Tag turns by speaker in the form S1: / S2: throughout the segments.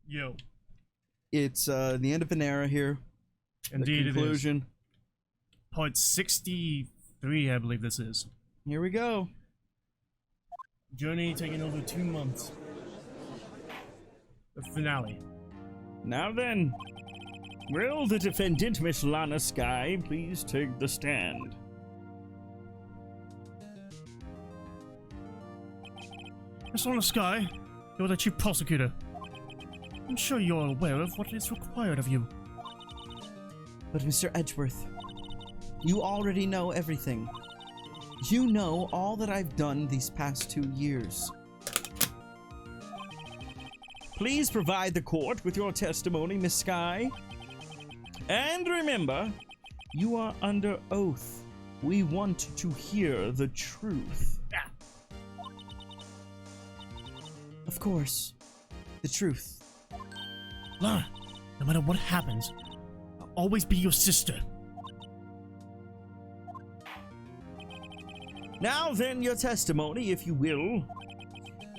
S1: Yo.
S2: It's the end of an era here.
S1: Indeed,
S2: the conclusion.
S1: it is. Part 63, I believe this is.
S2: Here we go.
S1: Journey taking over 2 months. The finale.
S3: Now then, will the defendant, Miss Lana Skye, please take the stand?
S1: Miss Lana Skye, you're the chief prosecutor. I'm sure you're aware of what is required of you.
S2: But Mr. Edgeworth, you already know everything. You know all that I've done these past 2 years.
S3: Please provide the court with your testimony, Miss Skye. And remember, you are under oath. We want to hear the truth.
S2: Of course, the truth.
S1: Lana, no matter what happens, I'll always be your sister.
S3: Now then, your testimony, if you will.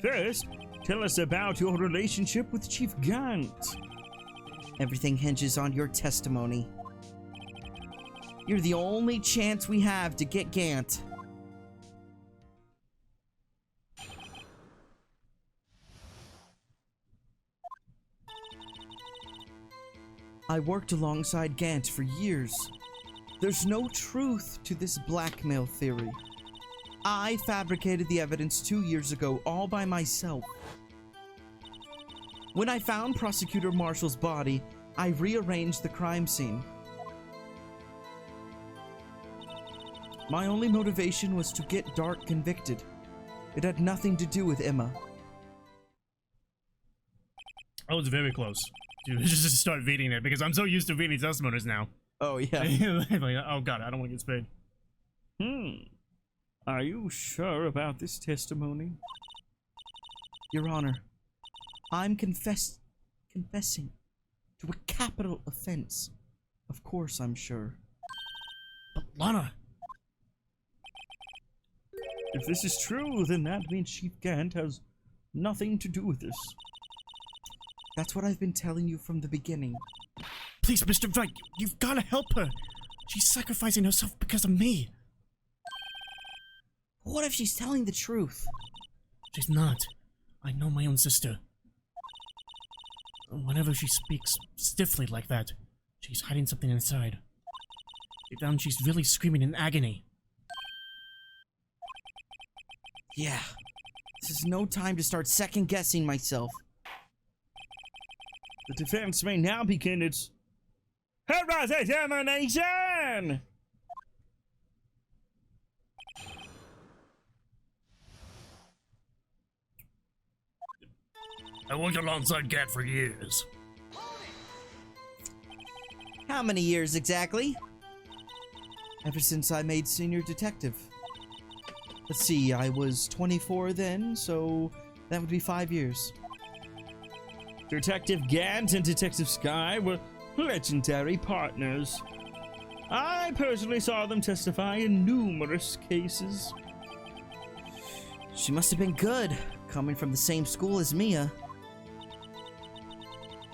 S3: First, tell us about your relationship with Chief Gant.
S2: Everything hinges on your testimony. You're the only chance we have to get Gant. I worked alongside Gant for years. There's no truth to this blackmail theory. I fabricated the evidence 2 years ago all by myself. When I found Prosecutor Marshall's body, I rearranged the crime scene. My only motivation was to get Dark convicted. It had nothing to do with Emma.
S1: I was very close to just start reading it because I'm so used to reading testimonies now.
S2: Oh, yeah.
S1: Like, oh god, I don't want to get spayed.
S3: Are you sure about this testimony?
S2: Your Honor, I'm confessing to a capital offense. Of course I'm sure.
S1: But Lana...
S3: If this is true, then that means Chief Gant has nothing to do with this.
S2: That's what I've been telling you from the beginning.
S1: Please, Mr. Wright, you've got to help her. She's sacrificing herself because of me.
S2: What if she's telling the truth?
S1: She's not. I know my own sister. Whenever she speaks stiffly like that, she's hiding something inside. Deep down, she's really screaming in agony.
S2: Yeah. This is no time to start second-guessing myself.
S3: The defense may now begin its examination!
S1: I worked alongside Gant for years.
S2: How many years exactly? Ever since I made senior detective. Let's see, I was 24 then, so that would be 5 years.
S3: Detective Gant and Detective Skye were legendary partners. I personally saw them testify in numerous cases.
S2: She must have been good, coming from the same school as Mia.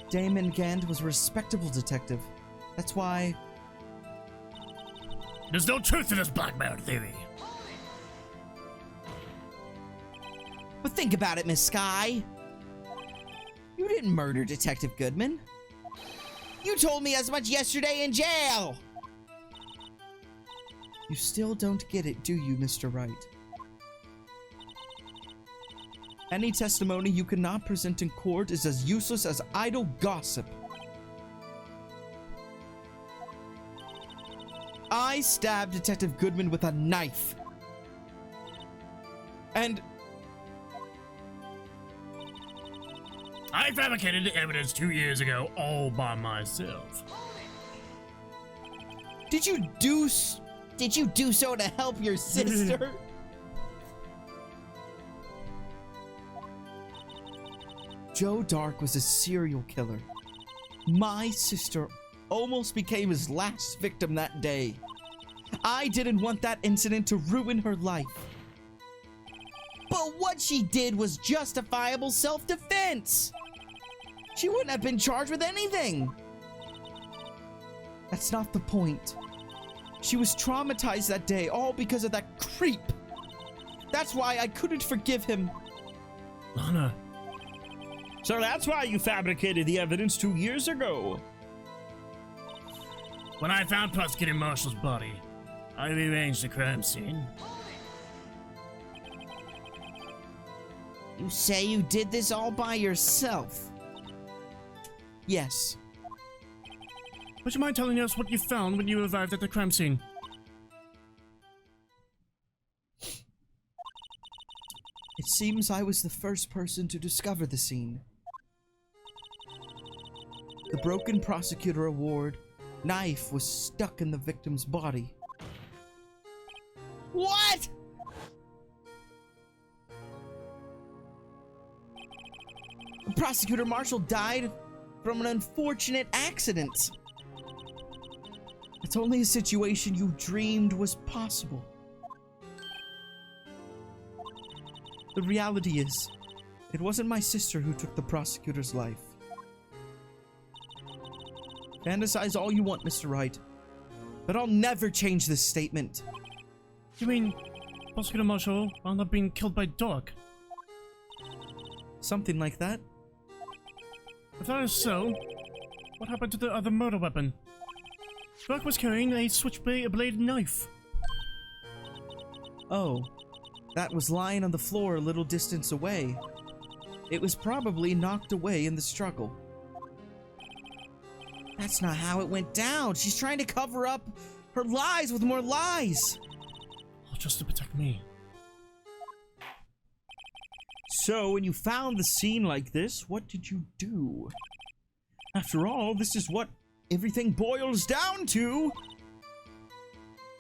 S2: Damon Gant was a respectable detective. That's why...
S1: There's no truth to this blackmail theory.
S2: But think about it, Miss Skye. You didn't murder Detective Goodman. You told me as much yesterday in jail! You still don't get it, do you, Mr. Wright? Any testimony you cannot present in court is as useless as idle gossip. I stabbed Detective Goodman with a knife. And...
S1: I fabricated the evidence 2 years ago all by myself.
S2: Did you do so to help your sister? Joe Dark was a serial killer. My sister almost became his last victim that day. I didn't want that incident to ruin her life. But what she did was justifiable self-defense. She wouldn't have been charged with anything. That's not the point. She was traumatized that day, all because of that creep. That's why I couldn't forgive him.
S1: Lana.
S3: So that's why you fabricated the evidence 2 years ago.
S1: When I found Prosecutor Marshall's body, I rearranged the crime scene.
S2: You say you did this all by yourself? Yes.
S1: Would you mind telling us what you found when you arrived at the crime scene?
S2: It seems I was the first person to discover the scene. The broken prosecutor award knife was stuck in the victim's body. What? Prosecutor Marshall died from an unfortunate accident. It's only a situation you dreamed was possible. The reality is, it wasn't my sister who took the prosecutor's life. Fantasize all you want, Mr. Wright, but I'll never change this statement.
S1: You mean Prosecutor Marshall wound up being killed by Doc?
S2: Something like that.
S1: If that is so, what happened to the other murder weapon? Doc was carrying a switchblade knife.
S2: Oh, that was lying on the floor a little distance away. It was probably knocked away in the struggle. That's not how it went down. She's trying to cover up her lies with more lies.
S1: All just to protect me.
S3: So, when you found the scene like this, what did you do? After all, this is what everything boils down to.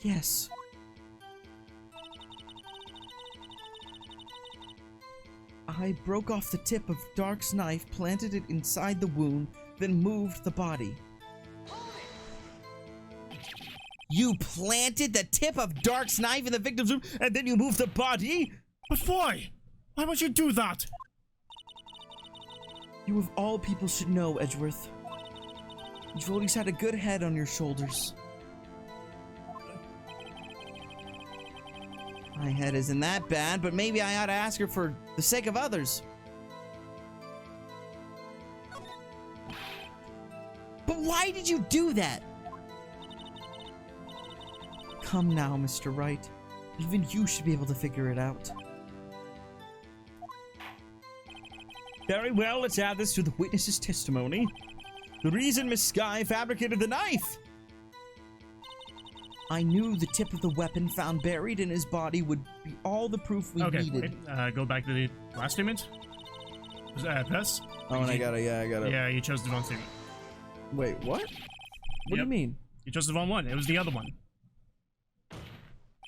S2: Yes. I broke off the tip of Dark's knife, planted it inside the wound, then moved the body. You planted the tip of Dark's knife in the victim's wound,
S3: And then you moved the body?
S1: But why? Why would you do that?
S2: You of all people should know, Edgeworth. You've always had a good head on your shoulders. My head isn't that bad, but maybe I ought to ask her for the sake of others. But why did you do that? Come now, Mr. Wright. Even you should be able to figure it out.
S3: Very well, let's add this to the witness's testimony. The reason Miss Skye fabricated the knife.
S2: I knew the tip of the weapon found buried in his body would be all the proof we needed.
S1: Wait, go back to the last statement. Was that press?
S2: Oh, and I got it.
S1: Yeah, you chose the wrong statement.
S2: Wait, what? What do you mean?
S1: You chose the wrong one. It was the other one.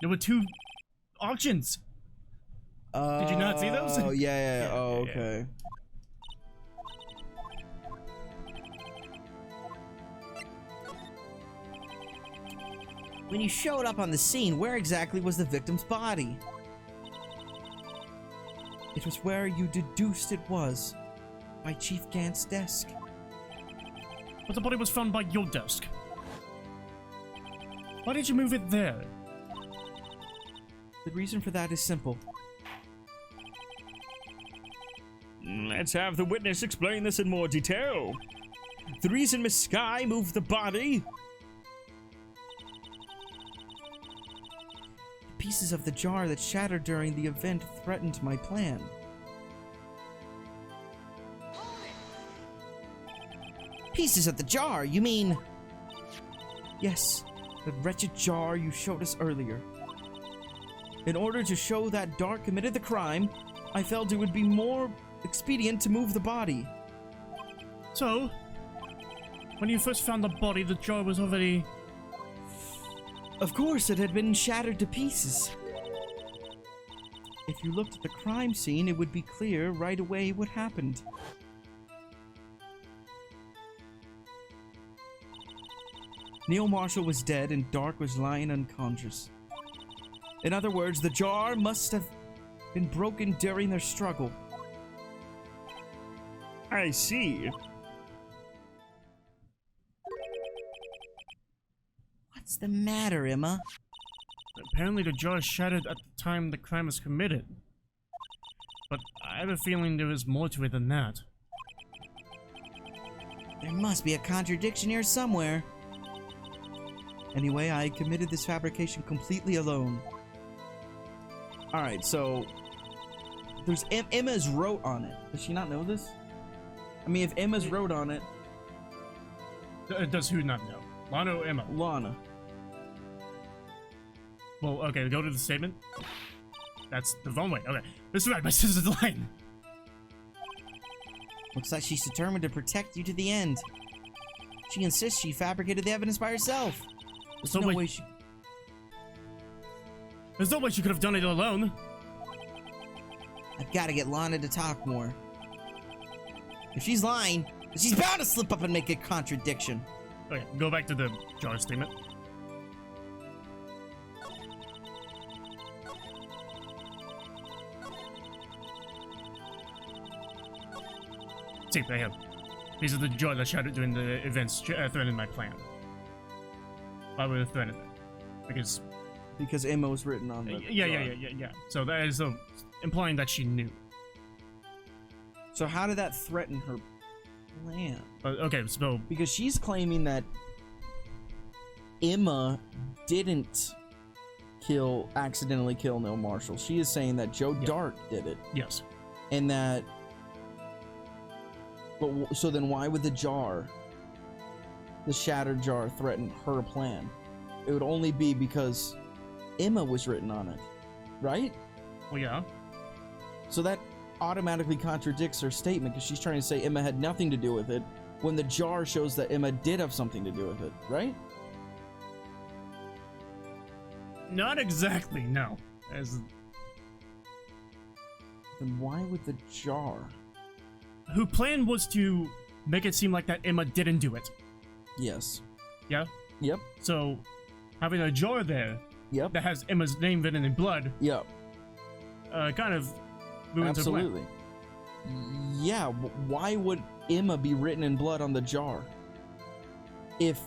S1: There were 2 auctions. Did you not see those?
S2: Oh, yeah. Oh,
S1: yeah.
S2: okay. When you showed up on the scene, where exactly was the victim's body? It was where you deduced it was, by Chief Gant's desk.
S1: But the body was found by your desk. Why did you move it there?
S2: The reason for that is simple.
S3: Let's have the witness explain this in more detail. The reason Miss Skye moved the body.
S2: The pieces of the jar that shattered during the event threatened my plan. Pieces of the jar, you mean? Yes, the wretched jar you showed us earlier. In order to show that Dark committed the crime, I felt it would be more expedient to move the body.
S1: So, when you first found the body, the jar was already...
S2: Of course, it had been shattered to pieces. If you looked at the crime scene, it would be clear right away what happened. Neil Marshall was dead and Dark was lying unconscious. In other words, the jar must have been broken during their struggle.
S3: I see.
S2: the matter, Emma?
S1: Apparently the jar shattered at the time the crime was committed. But I have a feeling there is more to it than that.
S2: There must be a contradiction here somewhere. Anyway, I committed this fabrication completely alone. Alright, so... There's Emma's wrote on it. Does she not know this? I mean, if Emma's wrote on it...
S1: Does who not know? Lana or Emma?
S2: Lana.
S1: Well, okay, go to the statement. That's the wrong way. Okay. This is right, my sister's line.
S2: Looks like she's determined to protect you to the end. She insists she fabricated the evidence by herself. There's no way she...
S1: There's no way she could have done it alone.
S2: I've got to get Lana to talk more. If she's lying, she's bound to slip up and make a contradiction.
S1: Okay, go back to the jar statement. See, right here. These are the jar that shattered during the events threatened my plan. Why would it threaten it?
S2: Because Emma was written on the
S1: yeah. So that is implying that she knew.
S2: So how did that threaten her plan?
S1: Okay, so...
S2: Because she's claiming that Emma didn't accidentally kill Neil Marshall. She is saying that Joe Dark did it.
S1: Yes.
S2: And that... But so then why would the shattered jar, threaten her plan? It would only be because Emma was written on it, right?
S1: Well, yeah.
S2: So that automatically contradicts her statement, because she's trying to say Emma had nothing to do with it, when the jar shows that Emma did have something to do with it, right?
S1: Not exactly, no.
S2: Then why would the jar...
S1: Her plan was to make it seem like that Emma didn't do it.
S2: Yes.
S1: Yeah?
S2: Yep.
S1: So, having a jar there
S2: Yep.
S1: that has Emma's name written in blood
S2: Yep.
S1: Kind of ruins her plan.
S2: Absolutely. Yeah, why would Emma be written in blood on the jar? If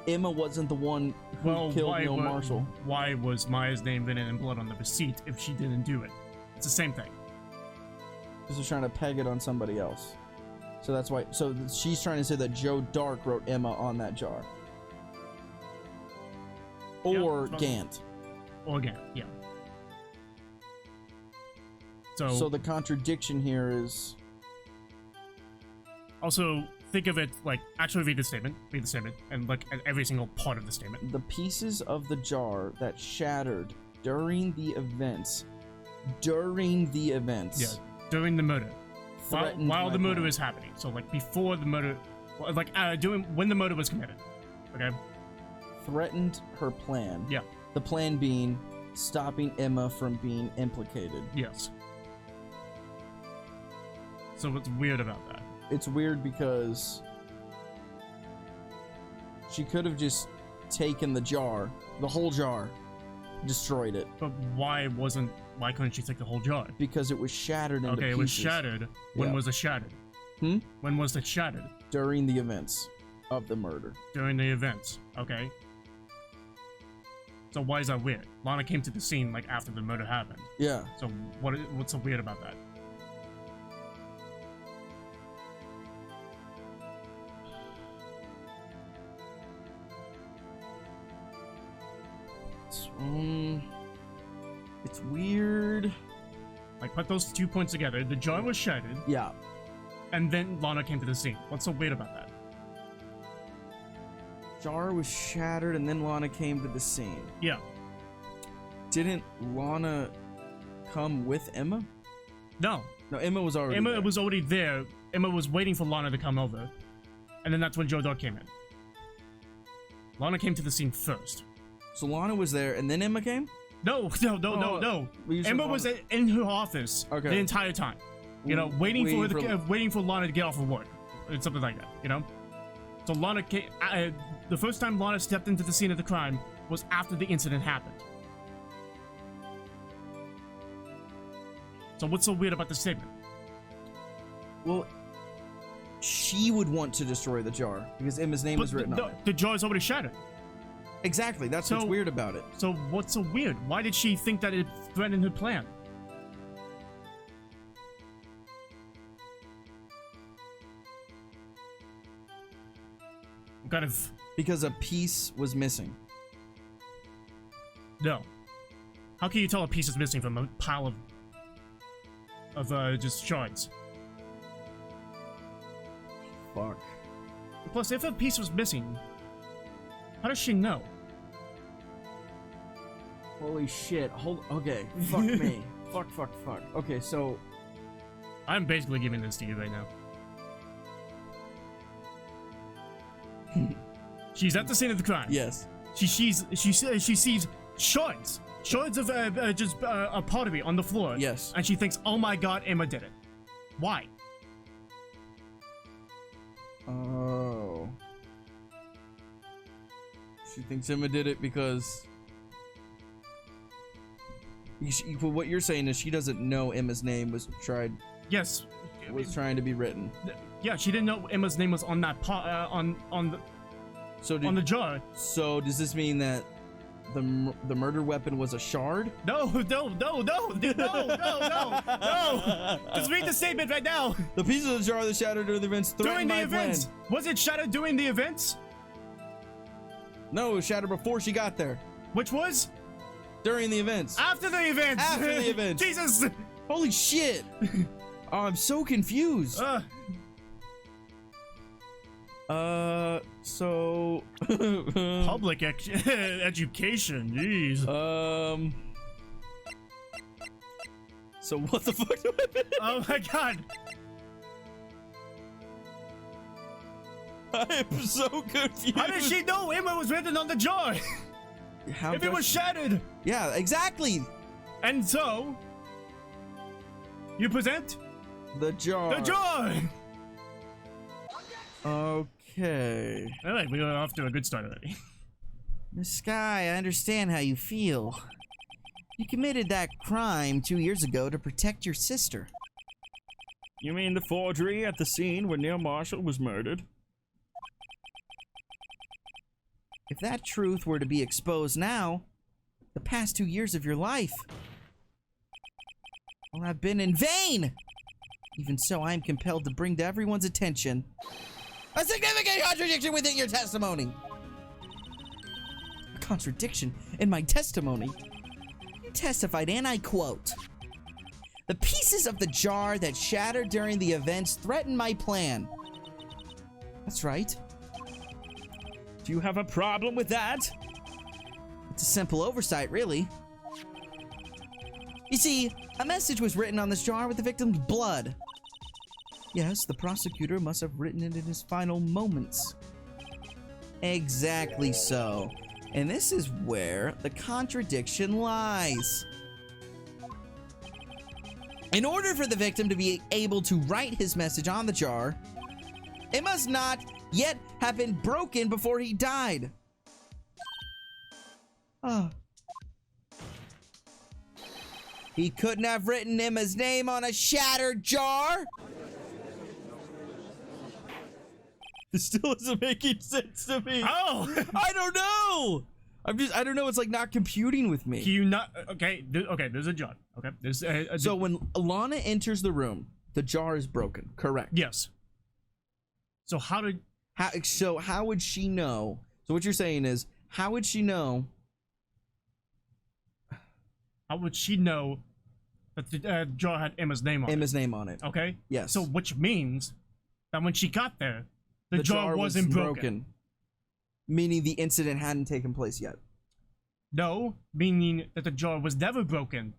S2: Emma wasn't the one who killed Neil Marshall.
S1: Why was Maya's name written in blood on the receipt if she didn't do it? It's the same thing.
S2: Because they're trying to peg it on somebody else. So that's why. So she's trying to say that Joe Dark wrote Emma on that jar. Or Gant.
S1: Or Gant, yeah.
S2: So the contradiction here is...
S1: Also, think of it like, actually read the statement, and look at every single part of the statement.
S2: The pieces of the jar that shattered during the events.
S1: Yeah, during the murder. While the murder
S2: plan.
S1: is happening. So, like, before the murder, like, when the murder was committed. Okay?
S2: Threatened her plan.
S1: Yeah.
S2: The plan being stopping Emma from being implicated.
S1: Yes. So what's weird about that?
S2: It's weird because she could have just taken the jar, the whole jar, destroyed it.
S1: But why couldn't she take the whole jar?
S2: Because it was shattered into pieces.
S1: Okay, it was shattered. When was it shattered? When was it shattered?
S2: During the events of the murder.
S1: During the events. Okay. So why is that weird? Lana came to the scene like after the murder happened.
S2: Yeah.
S1: So what's so weird about that?
S2: It's weird.
S1: Like, put those 2 points together. The jar was shattered.
S2: Yeah.
S1: And then Lana came to the scene. What's so weird about that?
S2: Jar was shattered and then Lana came to the scene.
S1: Yeah.
S2: Didn't Lana come with Emma?
S1: No.
S2: No, Emma was already
S1: Emma
S2: there.
S1: was already there. Emma was waiting for Lana to come over. And then that's when Joe Dog came in. Lana came to the scene first.
S2: So Lana was there and then Emma came?
S1: No. Emma was in her office the entire time. You know, waiting for Lana to get off of work. Or something like that, you know? So Lana came, the first time Lana stepped into the scene of the crime was after the incident happened. So what's so weird about this statement?
S2: Well, she would want to destroy the jar because Emma's name was written on it.
S1: The jar is already shattered.
S2: Exactly. That's what's weird about it.
S1: So what's so weird? Why did she think that it threatened her plan? Kind of.
S2: Because a piece was missing.
S1: No. How can you tell a piece is missing from a pile of just shards?
S2: Fuck.
S1: Plus, if a piece was missing, how does she know?
S2: Holy shit. Okay. Fuck me. Fuck. Okay, so...
S1: I'm basically giving this to you right now. She's at the scene of the crime.
S2: Yes.
S1: She sees shards of just a pottery on the floor.
S2: Yes.
S1: And she thinks, oh my god, Emma did it. Why?
S2: Oh. She thinks Emma did it because... what you're saying is she doesn't know Emma's name was trying to be written.
S1: Yeah, she didn't know Emma's name was on that on the jar. So
S2: does this mean that the murder weapon was a shard?
S1: No. Just read the statement right now.
S2: The pieces of the jar that shattered during the events threatened my plan.
S1: Was it shattered during the events?
S2: No, it was shattered before she got there.
S1: Which was?
S2: During the events.
S1: After the events.
S2: After the events.
S1: Jesus.
S2: Holy shit. Oh, I'm so confused. So
S1: public education, jeez.
S2: So what the fuck do I do?
S1: Oh my god.
S2: I am so confused.
S1: How did she know Emma was written on the jar? If it was shattered.
S2: Yeah, exactly.
S1: And so you present
S2: the jar.
S1: The jar.
S2: Okay.
S1: All right, we are off to a good start already.
S2: Miss Sky, I understand how you feel. You committed that crime 2 years ago to protect your sister.
S3: You mean the forgery at the scene where Neil Marshall was murdered?
S2: If that truth were to be exposed now, the past 2 years of your life will have been in vain. Even so, I am compelled to bring to everyone's attention a significant contradiction within your testimony. A contradiction in my testimony? You testified, and I quote, "The pieces of the jar that shattered during the events threatened my plan." That's right.
S3: Do you have a problem with that?
S2: It's a simple oversight, really. You see, a message was written on this jar with the victim's blood. Yes, the prosecutor must have written it in his final moments. Exactly so. And this is where the contradiction lies. In order for the victim to be able to write his message on the jar, it must not yet have been broken before he died. He couldn't have written Emma's name on a shattered jar. This still isn't making sense to me.
S1: Oh,
S2: I don't know. I don't know. It's like not computing with me.
S1: Can you not? Okay, okay. There's a jar. Okay, there's
S2: so when Alana enters the room, the jar is broken. Correct.
S1: Yes. So how
S2: would she know? So what you're saying is, how would she know?
S1: How would she know that the jar had Emma's name on it?
S2: Emma's name on it.
S1: Okay.
S2: Yes.
S1: So which means that when she got there, the jar wasn't broken.
S2: Meaning the incident hadn't taken place yet.
S1: No, meaning that the jar was never broken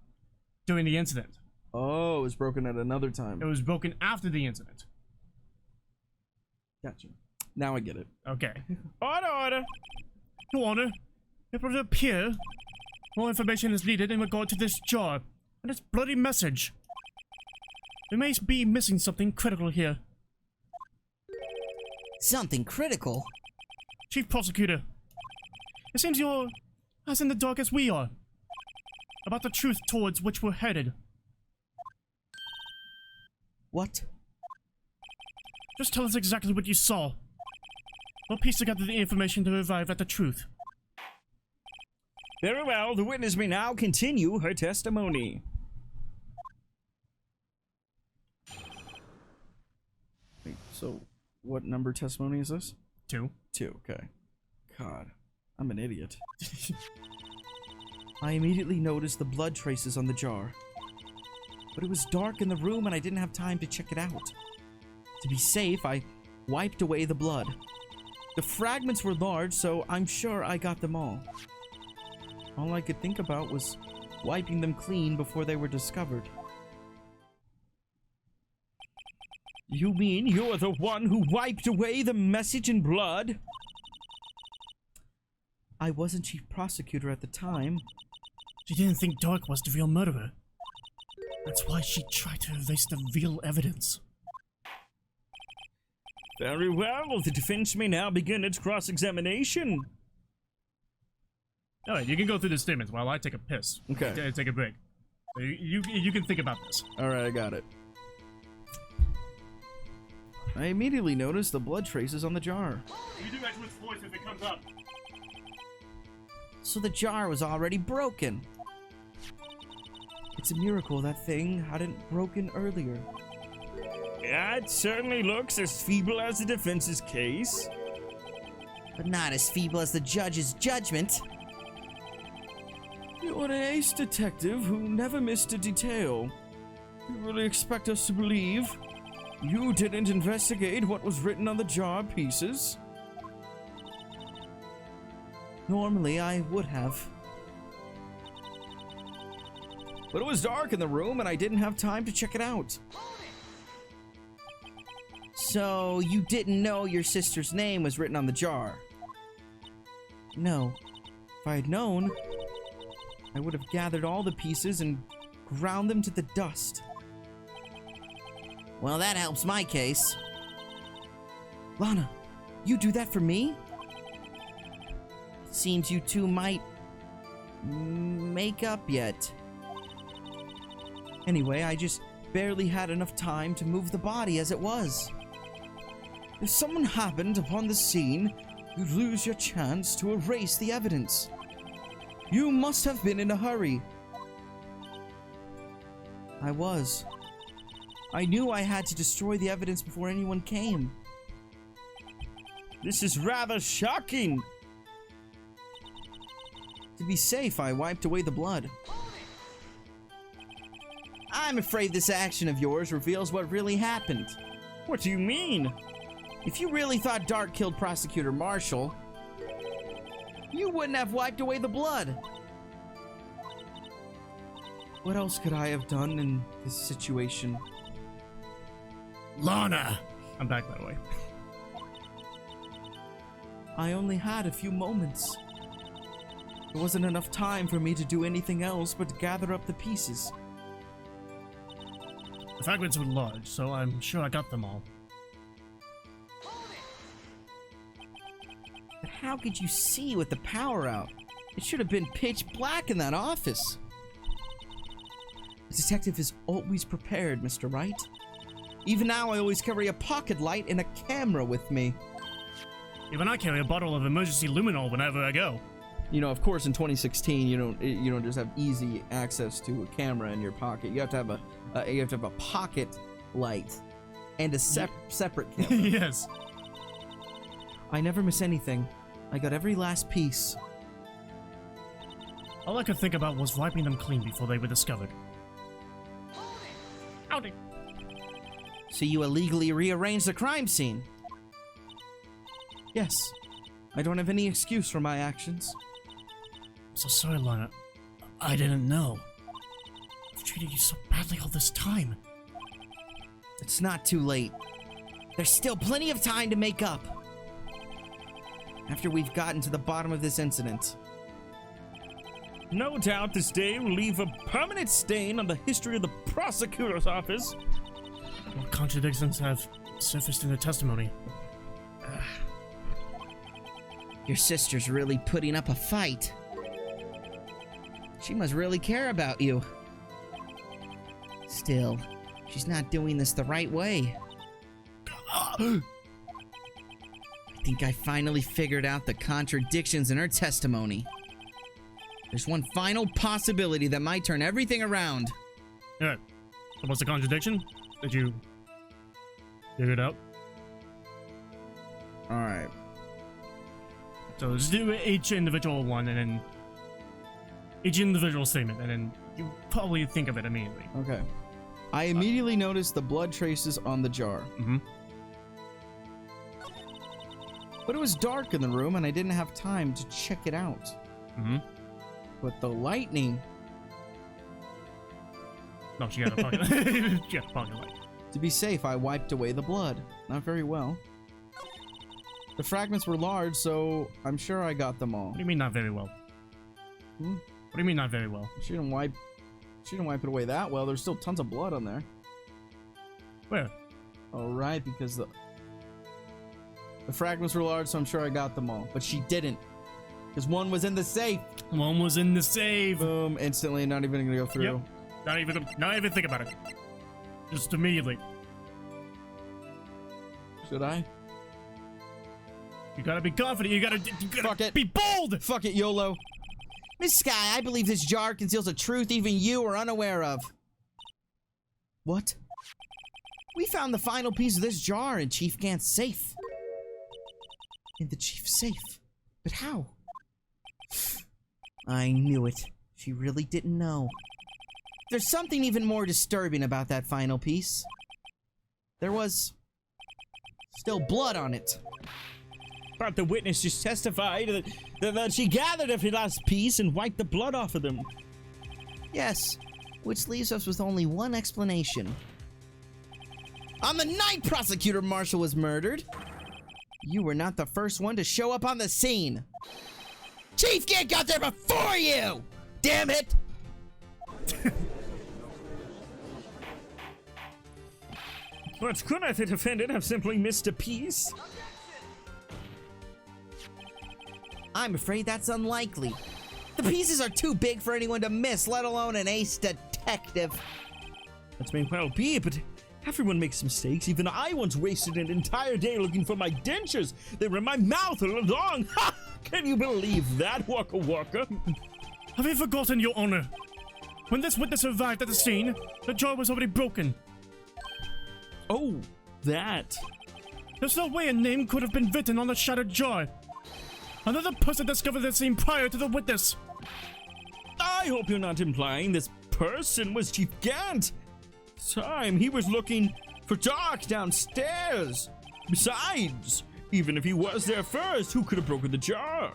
S1: during the incident.
S2: Oh, it was broken at another time.
S1: It was broken after the incident.
S2: Gotcha. Now I get it.
S1: Okay.
S3: Order.
S1: Your Honor, it would appear more information is needed in regard to this jar and its bloody message. We may be missing something critical here.
S2: Something critical?
S1: Chief Prosecutor, it seems you're as in the dark as we are about the truth towards which we're headed.
S2: What?
S1: Just tell us exactly what you saw. We'll piece together the information to arrive at the truth.
S3: Very well, the witness may now continue her testimony.
S2: Wait, so what number testimony is this?
S1: 2.
S2: 2, okay. God, I'm an idiot. I immediately noticed the blood traces on the jar. But it was dark in the room and I didn't have time to check it out. To be safe, I wiped away the blood. The fragments were large, so I'm sure I got them all. All I could think about was wiping them clean before they were discovered.
S3: You mean you're the one who wiped away the message in blood?
S2: I wasn't chief prosecutor at the time.
S1: She didn't think Dark was the real murderer. That's why she tried to erase the real evidence.
S3: Very well, the defense may now begin its cross-examination.
S1: Alright, you can go through the statements while I take a piss.
S2: Okay.
S1: Take a break. You can think about this.
S2: Alright, I got it. I immediately noticed the blood traces on the jar.
S1: You do Edward's voice if it comes up.
S2: So the jar was already broken. It's a miracle that thing hadn't broken earlier.
S3: Yeah, it certainly looks as feeble as the defense's case.
S2: But not as feeble as the judge's judgment. You're an ace detective who never missed a detail. You really expect us to believe you didn't investigate what was written on the jar pieces? Normally, I would have. But it was dark in the room and I didn't have time to check it out. So, you didn't know your sister's name was written on the jar? No. If I had known, I would have gathered all the pieces and ground them to the dust. Well, that helps my case. Lana, you do that for me? It seems you two might make up yet. Anyway, I just barely had enough time to move the body as it was. If someone happened upon the scene, you'd lose your chance to erase the evidence. You must have been in a hurry. I was. I knew I had to destroy the evidence before anyone came.
S3: This is rather shocking.
S2: To be safe, I wiped away the blood. I'm afraid this action of yours reveals what really happened.
S3: What do you mean?
S2: If you really thought Dark killed Prosecutor Marshall, you wouldn't have wiped away the blood. What else could I have done in this situation?
S1: Lana! I'm back, by the way.
S2: I only had a few moments. There wasn't enough time for me to do anything else but gather up the pieces.
S1: The fragments were large, so I'm sure I got them all.
S2: But how could you see with the power out? It should have been pitch black in that office. The detective is always prepared, Mr. Wright. Even now, I always carry a pocket light and a camera with me.
S1: Even I carry a bottle of emergency luminol whenever I go.
S2: You know, of course, in 2016, you don't just have easy access to a camera in your pocket. You have to have a pocket light and a separate camera.
S1: Yes.
S2: I never miss anything. I got every last piece.
S1: All I could think about was wiping them clean before they were discovered. Howdy.
S2: So you illegally rearranged the crime scene? Yes. I don't have any excuse for my actions.
S1: I'm so sorry, Lana. I didn't know. I've treated you so badly all this time.
S2: It's not too late. There's still plenty of time to make up. After we've gotten to the bottom of this incident.
S3: No doubt this day will leave a permanent stain on the history of the prosecutor's office.
S1: What contradictions have surfaced in the testimony?
S2: Your sister's really putting up a fight. She must really care about you. Still, she's not doing this the right way. I think I finally figured out the contradictions in her testimony. There's one final possibility that might turn everything around.
S1: Yeah. So what's the contradiction? Did you figure it out?
S2: Alright.
S1: So let's do each individual one and then each individual statement and then you probably think of it immediately.
S2: Okay. I immediately noticed the blood traces on the jar.
S1: Mm-hmm.
S2: But it was dark in the room and I didn't have time to check it out.
S1: Mm-hmm.
S2: But the lightning...
S1: No, she got a pocket. She got a pocket light.
S2: To be safe, I wiped away the blood. Not very well. The fragments were large, so I'm sure I got them all.
S1: What do you mean not very well?
S2: Hmm?
S1: What do you mean not very well?
S2: She didn't wipe it away that well. There's still tons of blood on there.
S1: Where?
S2: All right, because the fragments were large, so I'm sure I got them all. But she didn't, because one was in the safe.
S1: One was in the safe.
S2: Boom! Instantly, not even gonna go through.
S1: Yep. Not even think about it. Just immediately.
S2: Should I?
S1: You gotta be confident. You gotta
S2: Fuck it.
S1: Be bold.
S2: Fuck it, YOLO. Miss Sky, I believe this jar conceals a truth even you are unaware of. What? We found the final piece of this jar in Chief Gant's safe. In the chief's safe? But how? I knew it. She really didn't know. There's something even more disturbing about that final piece. There was... still blood on it.
S3: But the witness just testified that she gathered every last piece and wiped the blood off of them.
S2: Yes, which leaves us with only one explanation. On the night Prosecutor Marshall was murdered, you were not the first one to show up on the scene. Chief Gant got there before you! Damn it!
S3: But couldn't the defendant have simply missed a piece?
S2: I'm afraid that's unlikely. The pieces are too big for anyone to miss, let alone an ace detective.
S3: That may well be, but everyone makes mistakes. Even I once wasted an entire day looking for my dentures. They were in my mouth all along. Ha! Can you believe that, Waka Waka?
S1: Have you forgotten, Your Honor? When this witness arrived at the scene, the jar was already broken.
S3: Oh, that.
S1: There's no way a name could have been written on the shattered jar. Another person discovered the scene prior to the witness.
S3: I hope you're not implying this person was Chief Gant. Time he was looking for Dark downstairs. Besides, even if he was there first, who could have broken the jar?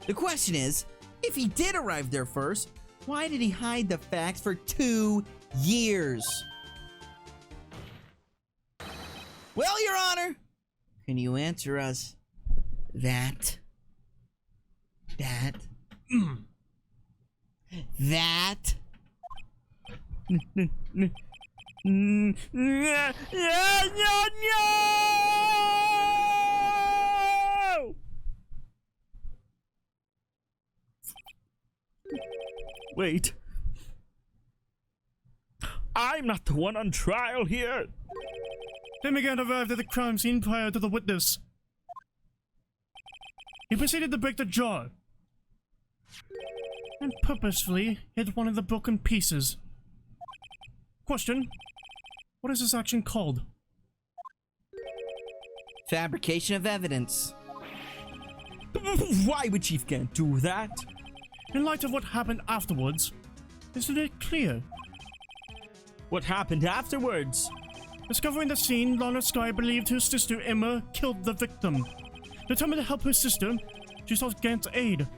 S2: The question is, if he did arrive there first, why did he hide the facts for 2 years? Well, Your Honor, can you answer us that?
S3: No! Wait. I'm not the one on trial here.
S1: Demigod arrived at the crime scene prior to the witness. He proceeded to break the jar and purposefully hit one of the broken pieces. Question: what is this action called?
S2: Fabrication of evidence.
S3: Why would Chief Gant do that?
S1: In light of what happened afterwards, isn't it clear?
S3: What happened afterwards?
S1: Discovering the scene, Lana Sky believed her sister Emma killed the victim. Determined to help her sister, she sought Gant's aid.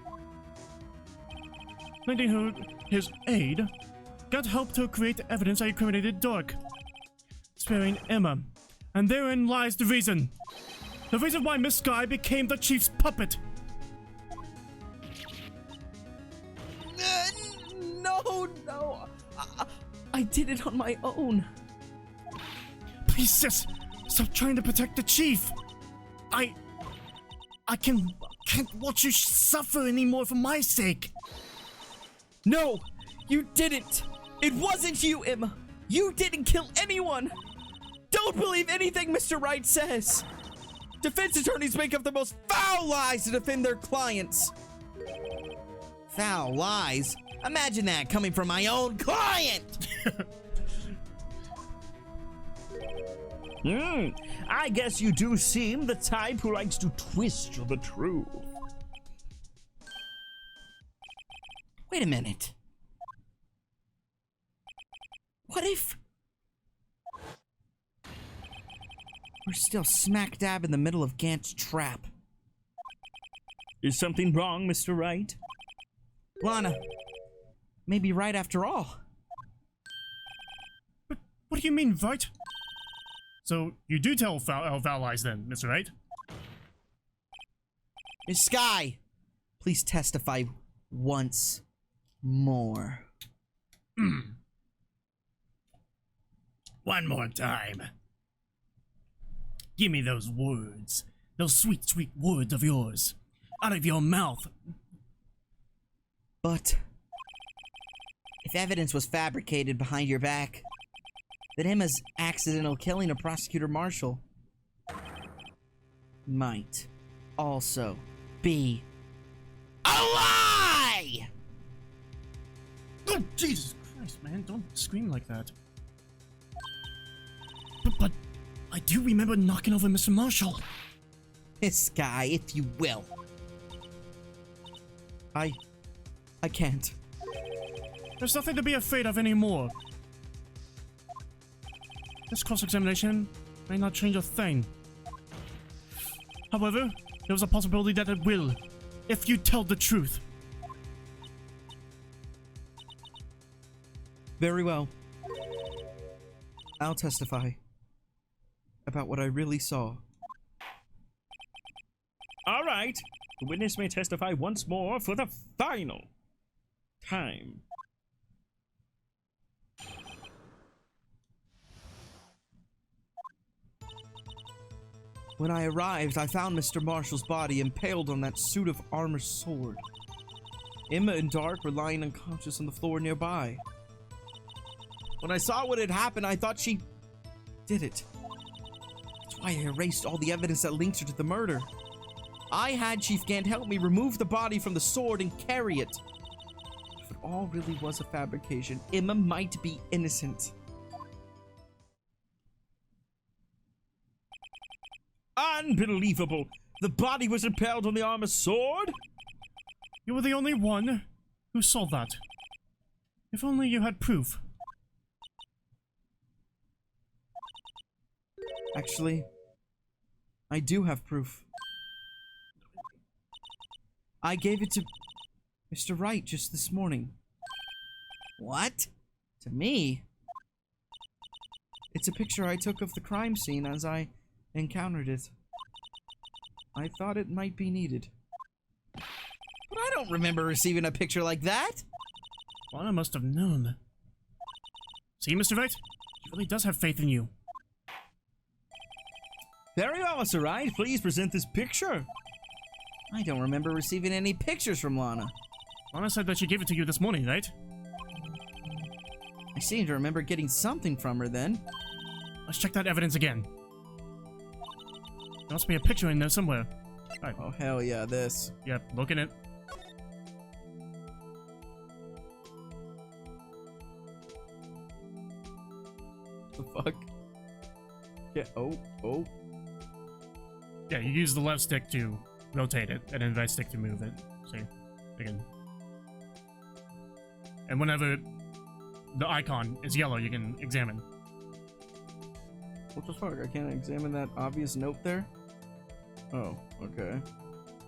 S1: Lending her his aid, Gant helped her create evidence that incriminated Dark, sparing Emma. And therein lies the reason. The reason why Miss Sky became the chief's puppet.
S2: No. I did it on my own.
S1: Please, sis, stop trying to protect the chief. I can't watch you suffer anymore for my sake.
S2: No, you didn't. It wasn't you, Emma. You didn't kill anyone. Don't believe anything Mr. Wright says. Defense attorneys make up the most foul lies to defend their clients. Foul lies? Imagine that coming from my own client!
S3: I guess you do seem the type who likes to twist the truth.
S2: Wait a minute. What if we're still smack dab in the middle of Gant's trap?
S3: Is something wrong, Mr. Wright?
S2: Lana, maybe right after all.
S1: But what do you mean, right? So you do tell foul lies then, Mr. Wright?
S2: Miss Sky, please testify once more.
S1: One more time. Give me those words. Those sweet, sweet words of yours. Out of your mouth.
S2: But if evidence was fabricated behind your back, then Emma's accidental killing of Prosecutor Marshall might also be a lie!
S1: Oh, Jesus Christ, man. Don't scream like that. But I do remember knocking over Mr. Marshall.
S2: This guy, if you will. I can't.
S1: There's nothing to be afraid of anymore. This cross-examination may not change a thing. However, there's a possibility that it will, if you tell the truth.
S2: Very well. I'll testify about what I really saw.
S3: All right. The witness may testify once more for the final time.
S2: When I arrived, I found Mr. Marshall's body impaled on that suit of armor sword. Emma and Dark were lying unconscious on the floor nearby. When I saw what had happened, I thought she did it. That's why I erased all the evidence that links her to the murder. I had Chief Gant help me remove the body from the sword and carry it. If it all really was a fabrication, Emma might be innocent.
S3: Unbelievable! The body was impaled on the armor sword?
S1: You were the only one who saw that. If only you had proof.
S2: Actually, I do have proof. I gave it to Mr. Wright just this morning. What? To me? It's a picture I took of the crime scene as I encountered it. I thought it might be needed. But I don't remember receiving a picture like that.
S1: Lana must have known. See, Mr. Wright? He really does have faith in you.
S3: Very well, Mr. Wright. Please present this picture.
S2: I don't remember receiving any pictures from Lana.
S1: Lana said that she gave it to you this morning, right?
S2: I seem to remember getting something from her then.
S1: Let's check that evidence again. There must be a picture in there somewhere. Right.
S2: Oh, hell yeah, this.
S1: Yep, look at it.
S2: The fuck? Yeah, oh.
S1: Yeah, you use the left stick to rotate it, and then the right stick to move it. See? Again. And whenever the icon is yellow, you can examine.
S2: What the fuck? I can't examine that obvious note there? Oh, okay.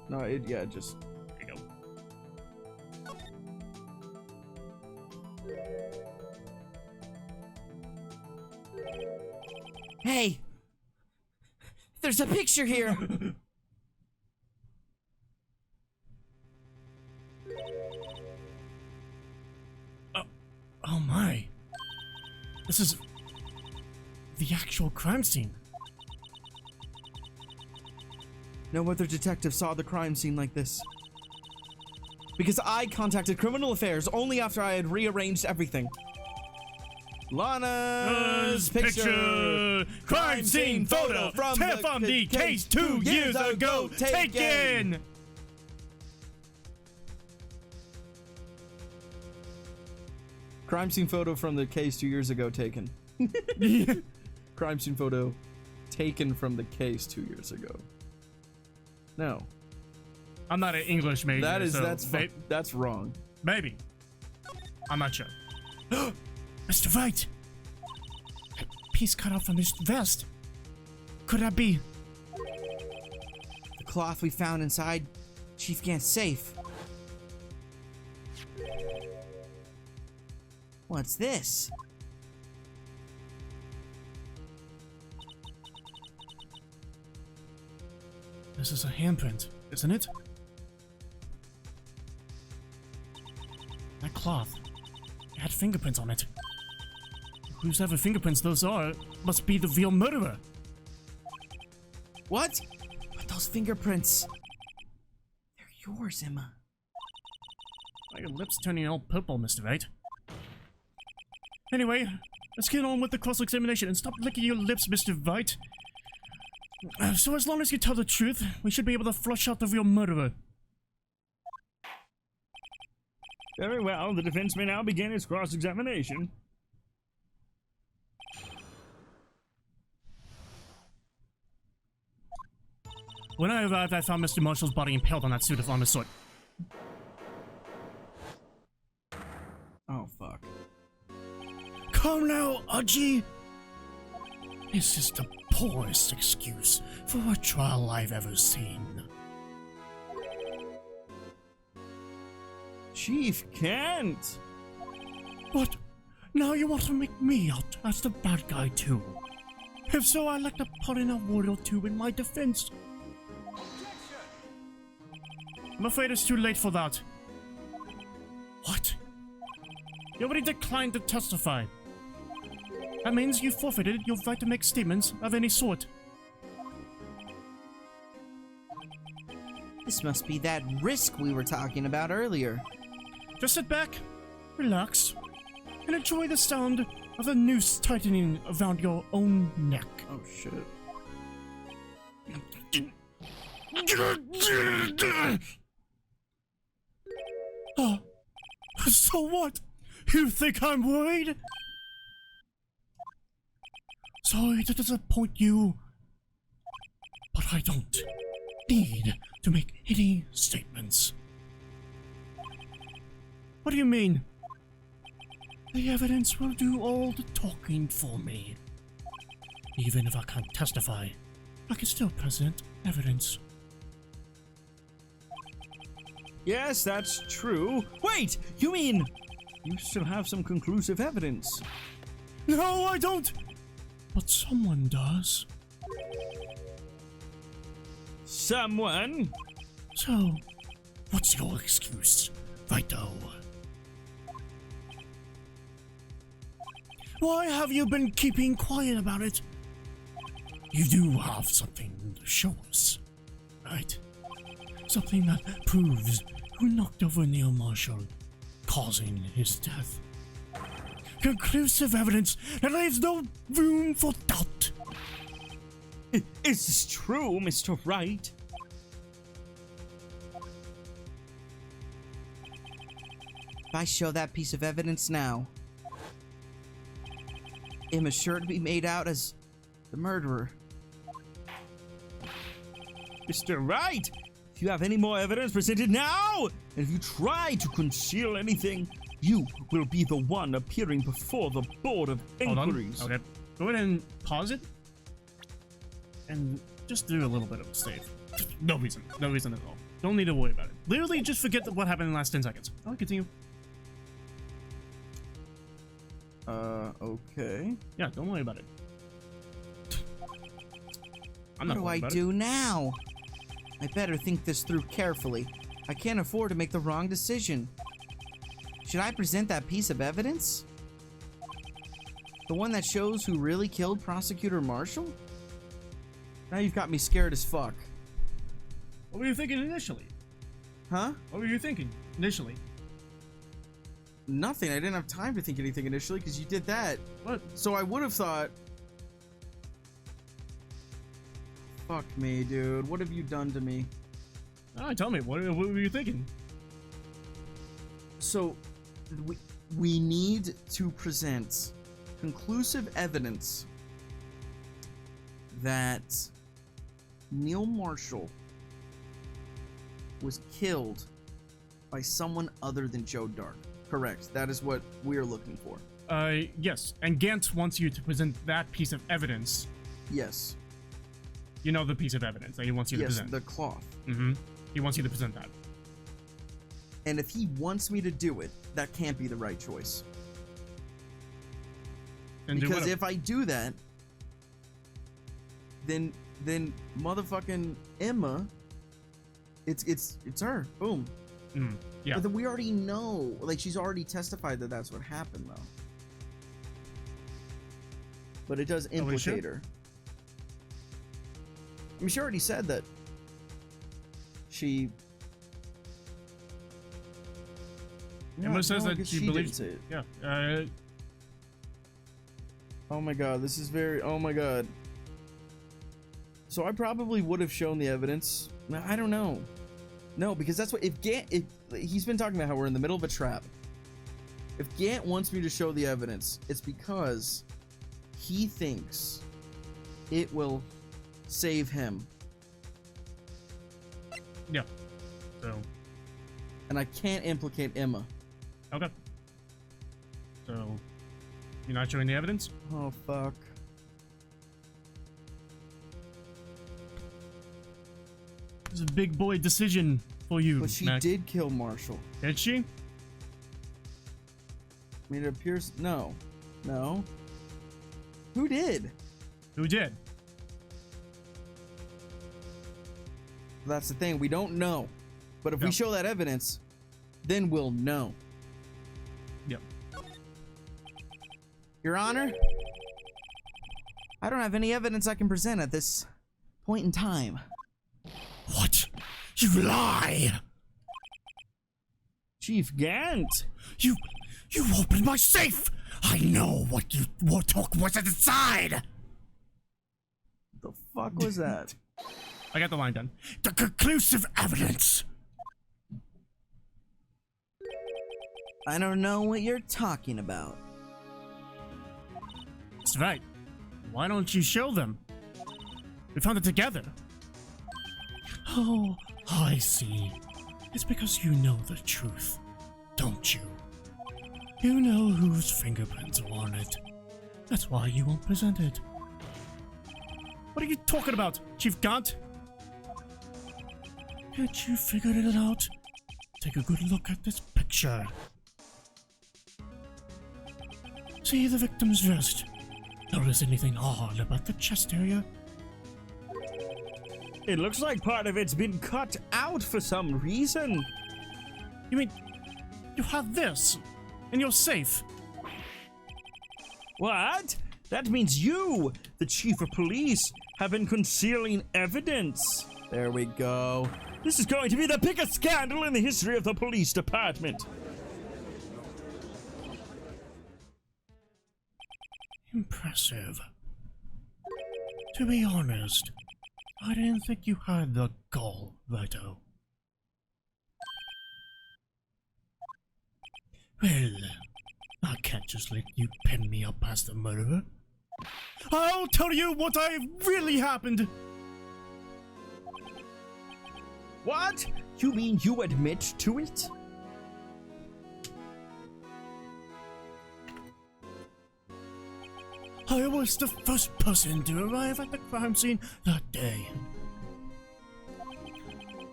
S2: No, yeah, just...
S1: There you go.
S2: Hey! There's a picture here!
S1: Oh my. This is the actual crime scene.
S2: No other detective saw the crime scene like this. Because I contacted Criminal Affairs only after I had rearranged everything. Lana's picture!
S1: Crime scene photo from the case 2 years ago taken!
S2: Crime scene photo from the case 2 years ago taken. Crime scene photo taken from the case 2 years ago. No.
S1: I'm not an English major.
S2: That's wrong.
S1: Maybe. I'm not sure. Mr. Wright! A piece cut off from his vest. Could that be?
S2: The cloth we found inside Chief Gant's safe. What's this?
S1: This is a handprint, isn't it? That cloth, it had fingerprints on it. Whoever fingerprints those are must be the real murderer.
S2: What? But those fingerprints, they're yours, Emma.
S1: Why are your lips turning all purple, Mr. Wright? Anyway, let's get on with the cross-examination and stop licking your lips, Mr. Wright. So as long as you tell the truth, we should be able to flush out the real murderer.
S3: Very well, the defense may now begin its cross-examination.
S1: When I arrived, I found Mr. Marshall's body impaled on that suit of armor sword.
S2: Oh, fuck.
S1: Come now, Aji! This is the poorest excuse for a trial I've ever seen.
S3: Chief Kent!
S1: What? Now you want to make me out as the bad guy too? If so, I'd like to put in a word or two in my defense. I'm afraid it's too late for that. What? You already declined to testify. That means you forfeited your right to make statements of any sort.
S2: This must be that risk we were talking about earlier.
S1: Just sit back, relax, and enjoy the sound of the noose tightening around your own neck.
S2: Oh shit.
S1: Oh, so what? You think I'm worried? Sorry to disappoint you, but I don't need to make any statements. What do you mean? The evidence will do all the talking for me. Even if I can't testify, I can still present evidence.
S3: Yes, that's true. Wait, you mean you still have some conclusive evidence?
S1: No, I don't! But someone does.
S3: Someone?
S1: So, what's your excuse, Righto? Why have you been keeping quiet about it? You do have something to show us, right? Something that proves who knocked over Neil Marshall, causing his death. Conclusive evidence that leaves no room for doubt.
S3: Is this true, Mr. Wright?
S2: If I show that piece of evidence now, Emma's sure to be made out as the murderer.
S3: Mr. Wright, if you have any more evidence, present it now! And if you try to conceal anything, you will be the one appearing before the Board of Inquiries.
S1: Okay, go ahead and pause it. And just do a little bit of a save. No reason at all. Don't need to worry about it. Literally just forget what happened in the last 10 seconds. I'll continue.
S2: Okay.
S1: Yeah, don't worry about it. I'm
S2: What
S1: not
S2: do I do now? I better think this through carefully. I can't afford to make the wrong decision. Should I present that piece of evidence? The one that shows who really killed Prosecutor Marshall? Now you've got me scared as fuck.
S1: What were you thinking initially?
S2: Huh?
S1: What were you thinking initially?
S2: Nothing. I didn't have time to think anything initially because you did that.
S1: What?
S2: So I would have thought... Fuck me, dude. What have you done to me?
S1: Tell me, what were you thinking?
S2: So, we need to present conclusive evidence that Neil Marshall was killed by someone other than Joe Dark. Correct. That is what we're looking for.
S1: Yes. And Gant wants you to present that piece of evidence.
S2: Yes.
S1: You know the piece of evidence that he wants you to present.
S2: Yes, the cloth.
S1: Mm-hmm. He wants you to present that.
S2: And if he wants me to do it, that can't be the right choice.
S1: And
S2: because if I do that, then motherfucking Emma, it's her. Boom.
S1: Yeah.
S2: But then we already know, like, she's already testified that that's what happened, though. But it does implicate her. I mean, she already said that she...
S1: Emma says that she believes
S2: it.
S1: Yeah.
S2: Oh my god, this is very... Oh my god. So I probably would have shown the evidence. I don't know. No, because that's what... If he's been talking about how we're in the middle of a trap. If Gant wants me to show the evidence, it's because he thinks it will save him.
S1: Yeah. So...
S2: And I can't implicate Emma.
S1: Okay. So... You're not showing the evidence?
S2: Oh, fuck.
S1: It's a big boy decision for you,
S2: But she
S1: Mack.
S2: did kill Marshall.
S1: Did she?
S2: I mean, it appears... No. No. Who did?
S1: Who did?
S2: That's the thing. We don't know. But if we show that evidence, then we'll know.
S1: Yep.
S2: Your Honor, I don't have any evidence I can present at this point in time.
S1: What? You lie!
S3: Chief Gant!
S1: You opened my safe! I know what was inside!
S2: The fuck was that?
S1: I got the line done. The conclusive evidence!
S2: I don't know what you're talking about.
S1: That's right. Why don't you show them? We found it together. Oh, I see. It's because you know the truth, don't you? You know whose fingerprints are on it. That's why you won't present it. What are you talking about, Chief Gant? Can't you figure it out? Take a good look at this picture. See the victim's vest. Notice anything odd about the chest area?
S3: It looks like part of it's been cut out for some reason.
S1: You mean you have this in your safe?
S3: What? That means you, the chief of police, have been concealing evidence.
S2: There we go.
S3: This is going to be the biggest scandal in the history of the police department.
S1: Impressive. To be honest, I didn't think you had the gall, Righto. Well, I can't just let you pin me up as the murderer. I'll tell you what really happened!
S3: What? You mean you admit to it?
S1: I was the first person to arrive at the crime scene that day.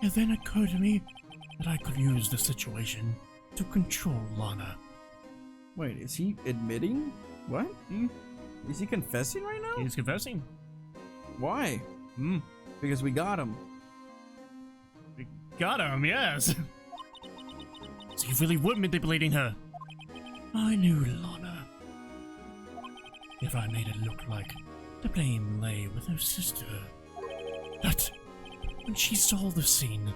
S1: It then occurred to me that I could use the situation to control Lana.
S2: Wait, is he admitting? What? Is he confessing right now?
S1: He's confessing.
S2: Why? Because we got him.
S1: We got him, yes. So you really were manipulating her. I knew Lana. If I made it look like the blame lay with her sister, that when she saw the scene,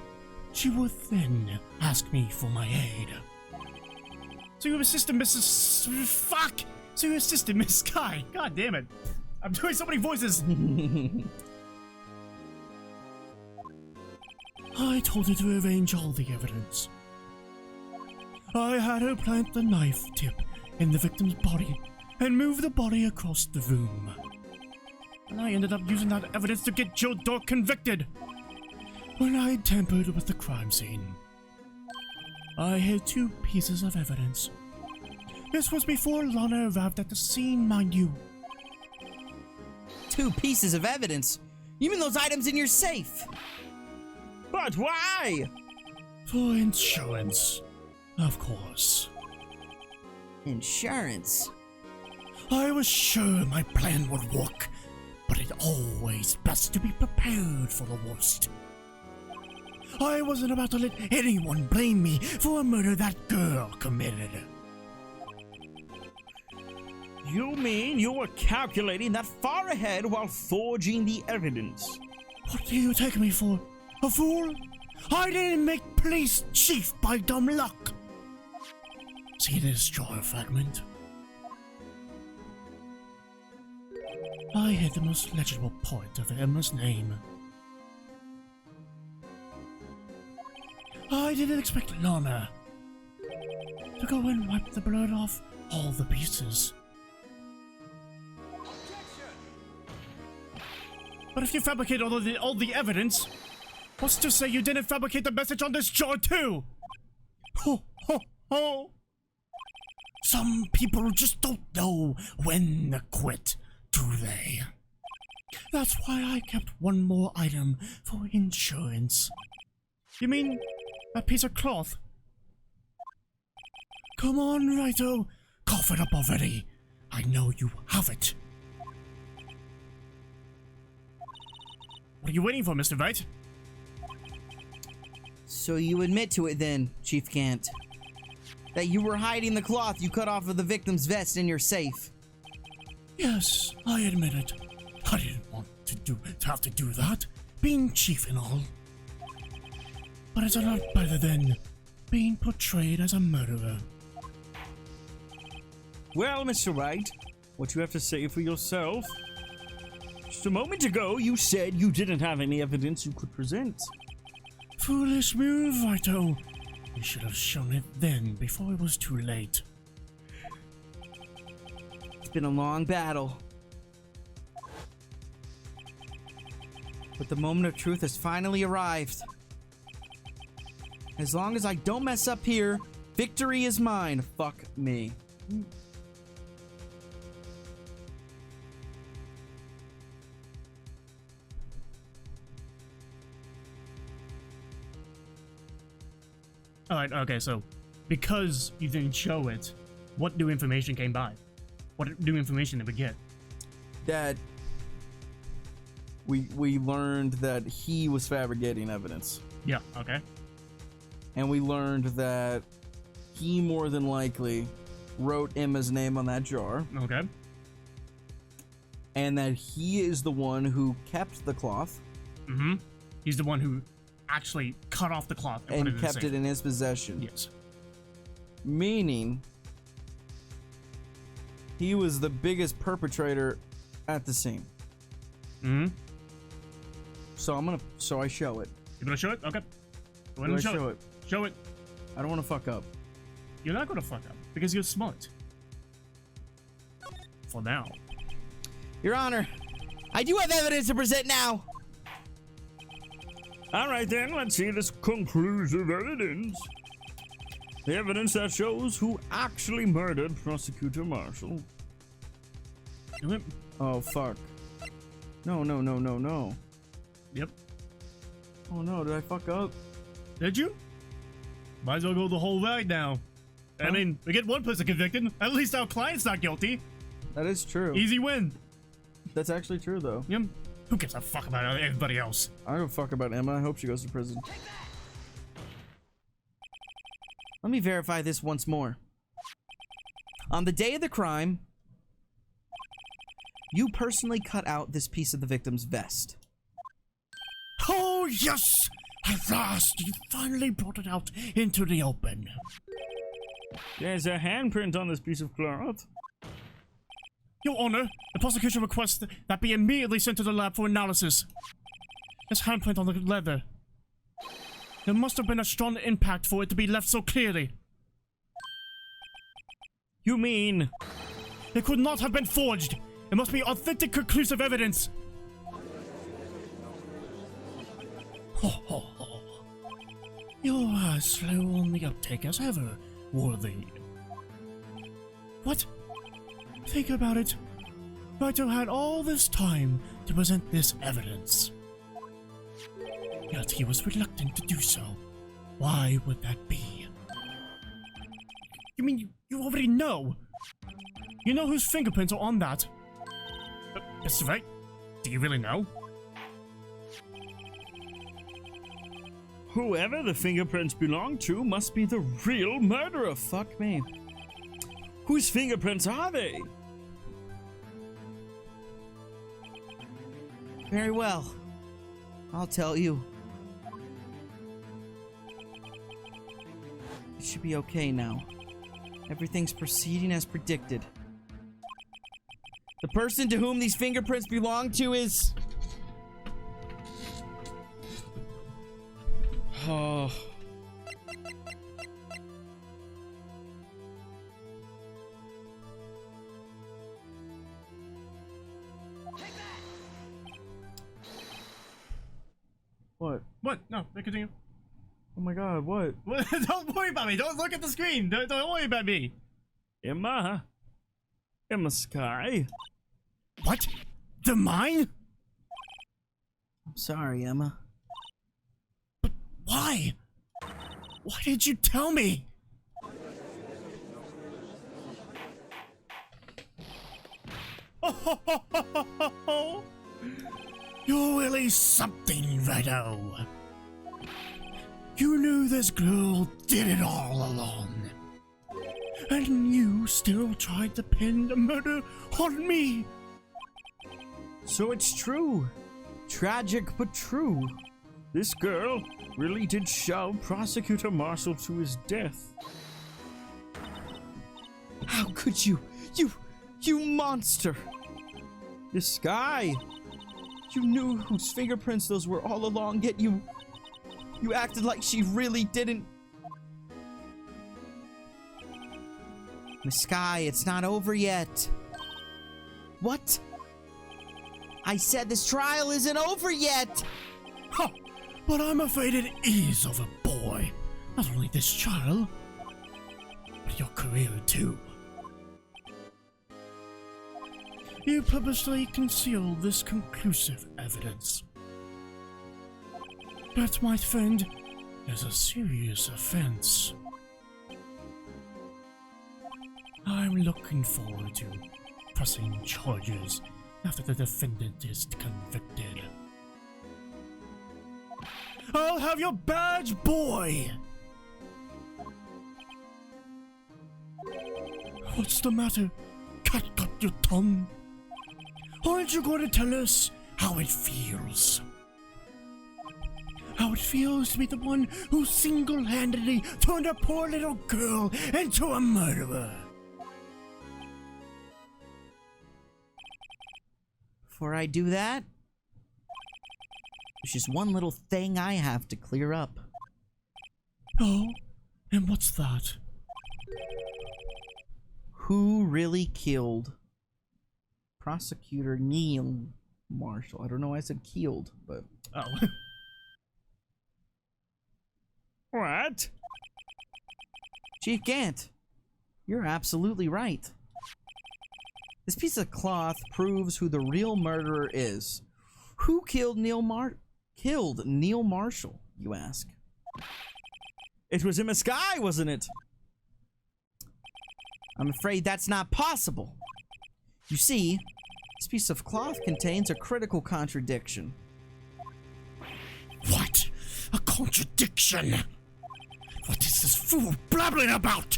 S1: she would then ask me for my aid. So your sister, Mrs. Fuck! So your sister, Miss Sky. God damn it. I'm doing so many voices. I told her to arrange all the evidence. I had her plant the knife tip in the victim's body and move the body across the room. And I ended up using that evidence to get Joe Dork convicted when I tampered with the crime scene. I hid 2 pieces of evidence. This was before Lana arrived at the scene, mind you.
S2: 2 pieces of evidence? You mean those items in your safe?
S3: But why?
S1: For insurance, of course.
S2: Insurance?
S1: I was sure my plan would work, but it's always best to be prepared for the worst. I wasn't about to let anyone blame me for a murder that girl committed.
S3: You mean you were calculating that far ahead while forging the evidence?
S1: What do you take me for? A fool? I didn't make police chief by dumb luck. See this drawer fragment? I hid the most legible part of Emma's name. I didn't expect Lana to go and wipe the blood off all the pieces. But if you fabricate all the evidence, what's to say you didn't fabricate the message on this jar too? Ho ho ho! Some people just don't know when to quit, do they? That's why I kept one more item for insurance. You mean a piece of cloth? Come on, Wrighto, cough it up already. I know you have it. What are you waiting for, Mr. Wright?
S2: So you admit to it then, Chief Gant, that you were hiding the cloth you cut off of the victim's vest in your safe.
S1: Yes, I admit it. I didn't want to have to do that, being chief and all. But it's a lot better than being portrayed as a murderer.
S3: Well, Mr. Wright, what you have to say for yourself? Just a moment ago, you said you didn't have any evidence you could present.
S1: Foolish move, Wrighto. You should have shown it then, before it was too late.
S2: It's been a long battle. But the moment of truth has finally arrived. As long as I don't mess up here, victory is mine. Fuck me.
S1: Alright, okay, so because you didn't show it, what new information came by? What new information did we get?
S2: That we learned that he was fabricating evidence.
S1: Yeah, okay.
S2: And we learned that he more than likely wrote Emma's name on that jar.
S1: Okay.
S2: And that he is the one who kept the cloth.
S1: Mm-hmm. He's the one who actually cut off the cloth
S2: and kept it in his possession.
S1: Yes.
S2: Meaning, he was the biggest perpetrator at the scene.
S1: Mm-hmm.
S2: So I show it.
S1: You gonna show it? Okay. Go ahead and show it. Show it.
S2: I don't want to fuck up.
S1: You're not gonna fuck up because you're smart. For now.
S2: Your Honor, I do have evidence to present now.
S3: All right then, let's see this conclusive evidence. The evidence that shows who actually murdered Prosecutor Marshall.
S1: Do it.
S2: Oh, fuck. No.
S1: Yep.
S2: Oh no, did I fuck up?
S1: Did you? Might as well go the whole ride now. Huh? I mean, we get one person convicted. At least our client's not guilty.
S2: That is true.
S1: Easy win.
S2: That's actually true, though.
S1: Yep. Who gives a fuck about everybody else?
S2: I don't fuck about Emma. I hope she goes to prison. Let me verify this once more. On the day of the crime, you personally cut out this piece of the victim's vest.
S1: Oh, yes! At last, you finally brought it out into the open.
S3: There's a handprint on this piece of cloth.
S1: Your Honor, the prosecution requests that be immediately sent to the lab for analysis. This handprint on the leather. There must have been a strong impact for it to be left so clearly.
S3: You mean?
S1: It could not have been forged. It must be authentic, conclusive evidence. Ho, ho, ho. You're as slow on the uptake as ever, Worthy. What? Think about it. Wright had all this time to present this evidence. Yet he was reluctant to do so. Why would that be? You mean you already know? You know whose fingerprints are on that? Mr. Wright, do you really know?
S3: Whoever the fingerprints belong to must be the real murderer. Fuck me. Whose fingerprints are they?
S2: Very well. I'll tell you. It should be okay now. Everything's proceeding as predicted. The person to whom these fingerprints belong to is...
S3: Oh.
S2: What?
S1: What? No, continue.
S2: Oh my god, what?
S1: Don't worry about me. Don't look at the screen. Don't worry about me.
S3: Emma Sky.
S1: What? The mine?
S2: I'm sorry, Emma.
S1: But why? Why did you tell me? You're really something, Righto. You knew this girl did it all along. And you still tried to pin the murder on me.
S2: So it's true. Tragic but true.
S3: This girl really did shove Prosecutor Marshall to his death.
S2: How could you? You monster!
S3: This guy!
S2: You knew whose fingerprints those were all along, yet you acted like she really didn't. Miss Sky, it's not over yet. What? I said this trial isn't over yet!
S1: Huh, but I'm afraid it is over, boy. Not only this trial, but your career too. You purposely concealed this conclusive evidence. That, my friend, is a serious offense. I'm looking forward to pressing charges after the defendant is convicted. I'll have your badge, boy! What's the matter? Cat got your tongue? Aren't you going to tell us how it feels? How it feels to be the one who single-handedly turned a poor little girl into a murderer?
S2: Before I do that, there's just one little thing I have to clear up.
S1: Oh? And what's that?
S2: Who really killed Prosecutor Neil Marshall? I don't know why I said killed, but...
S1: Oh.
S3: What?
S2: Chief Gant, you're absolutely right. This piece of cloth proves who the real murderer is. Who killed Neil Marshall, you ask?
S3: It was Emma Sky, wasn't it?
S2: I'm afraid that's not possible. You see, this piece of cloth contains a critical contradiction.
S1: What? A contradiction? What is this fool blabbering about?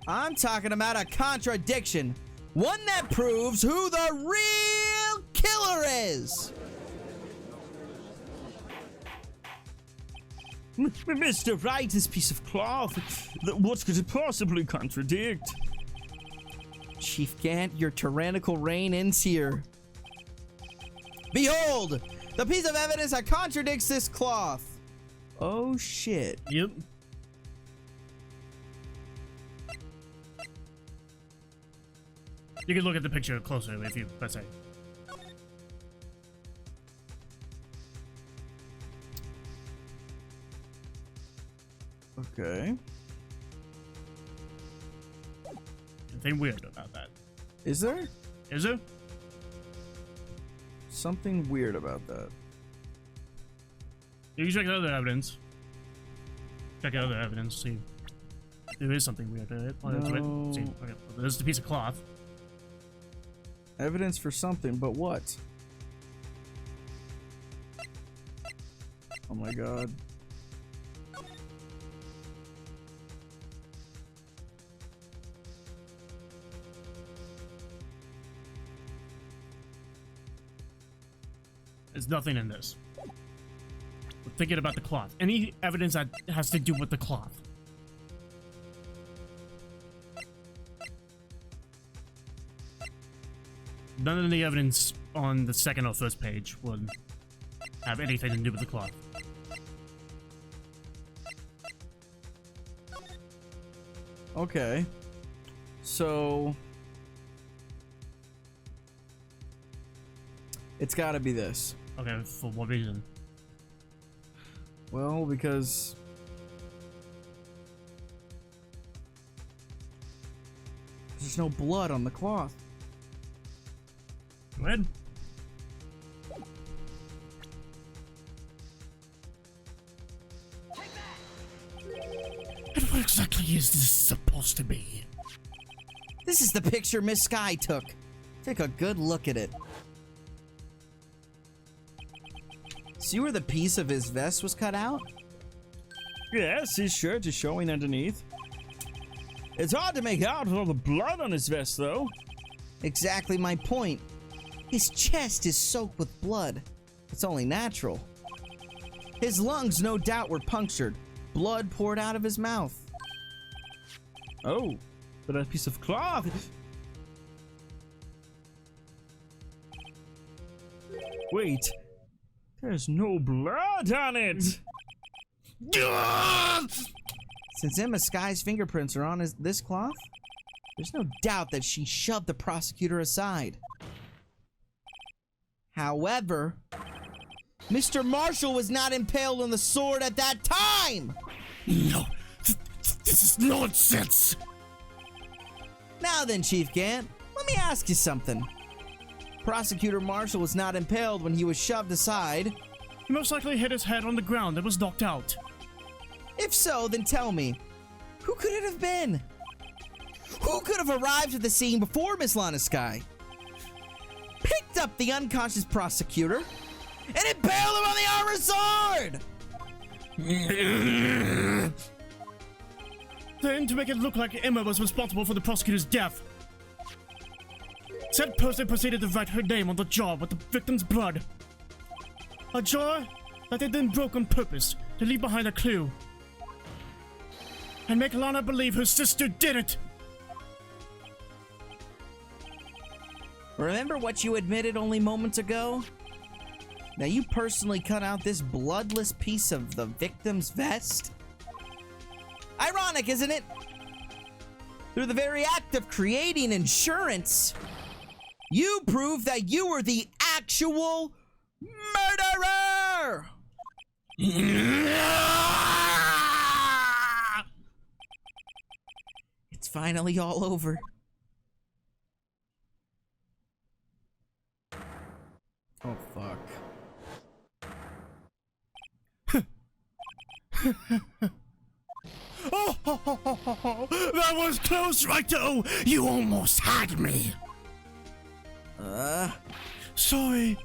S2: I'm talking about a contradiction. One that proves who the real killer is.
S3: Mr. Wright, this piece of cloth, what could it possibly contradict?
S2: Chief Gant, your tyrannical reign ends here. Behold, the piece of evidence that contradicts this cloth. Oh shit.
S1: Yep. You can look at the picture closer if you, let's say.
S2: Okay.
S1: Anything weird about that?
S2: Is there?
S1: Is there?
S2: Something weird about that.
S1: You can check out other evidence. Check out other evidence, see if there is something weird in it.
S2: No.
S1: See, okay, there's the piece of cloth.
S2: Evidence for something, but what? Oh my god.
S1: There's nothing in this. We're thinking about the cloth. Any evidence that has to do with the cloth. None of the evidence on the second or first page would have anything to do with the cloth.
S2: Okay. So it's gotta be this.
S1: Okay, for what reason?
S2: Well, because there's no blood on the cloth.
S1: Go ahead. And what exactly is this supposed to be?
S2: This is the picture Miss Sky took. Take a good look at it. See where the piece of his vest was cut out?
S3: Yes, his shirt is showing underneath. It's hard to make out with all the blood on his vest, though.
S2: Exactly my point. His chest is soaked with blood. It's only natural. His lungs, no doubt, were punctured. Blood poured out of his mouth.
S3: Oh, but that piece of cloth. Wait, there's no blood on it.
S2: Since Emma Sky's fingerprints are on this cloth, there's no doubt that she shoved the prosecutor aside. However, Mr. Marshall was not impaled on the sword at that time!
S1: No, this is nonsense!
S2: Now then, Chief Gant, let me ask you something. Prosecutor Marshall was not impaled when he was shoved aside.
S1: He most likely hit his head on the ground and was knocked out.
S2: If so, then tell me, who could it have been? Who could have arrived at the scene before Miss Lana Sky? Picked up the unconscious prosecutor and impaled him on the armored sword!
S1: Then, to make it look like Emma was responsible for the prosecutor's death, said person proceeded to write her name on the jar with the victim's blood. A jar that they then broke on purpose to leave behind a clue and make Lana believe her sister did it.
S2: Remember what you admitted only moments ago? Now you personally cut out this bloodless piece of the victim's vest? Ironic, isn't it? Through the very act of creating insurance, you proved that you were the actual murderer! It's finally all over. Oh, fuck.
S1: That was close, Righto! You almost had me! Sorry,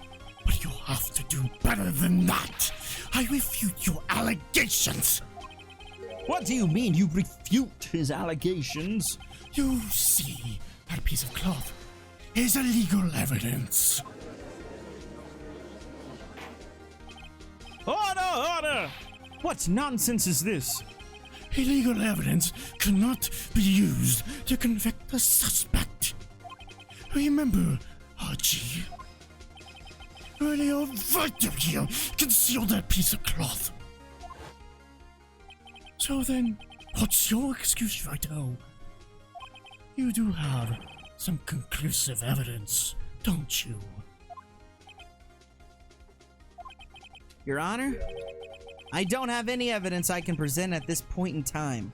S1: but you have to do better than that. I refute your allegations.
S3: What do you mean you refute his allegations?
S1: You see, that piece of cloth is illegal evidence.
S3: Order! Order! What nonsense is this?
S1: Illegal evidence cannot be used to convict a suspect. Remember, Archie. Earlier, Victor here concealed that piece of cloth. So then, what's your excuse, Righto? You do have some conclusive evidence, don't you?
S2: Your Honor, I don't have any evidence I can present at this point in time.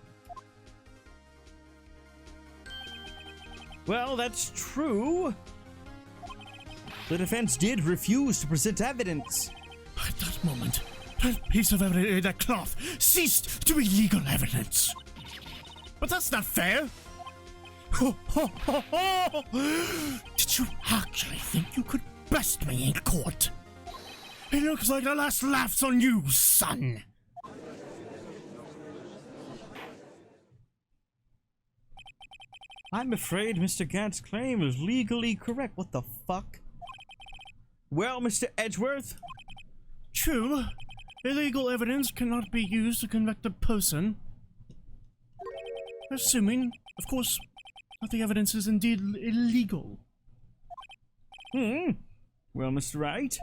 S3: Well, that's true. The defense did refuse to present evidence.
S1: At that moment, that piece of evidence, that cloth, ceased to be legal evidence. But that's not fair. Did you actually think you could best me in court? It looks like the last laugh's on you, son.
S3: I'm afraid Mr. Gant's claim is legally correct.
S2: What the fuck?
S3: Well, Mr. Edgeworth?
S1: True. Illegal evidence cannot be used to convict a person. Assuming, of course, that the evidence is indeed illegal.
S3: Well, Mr. Wright?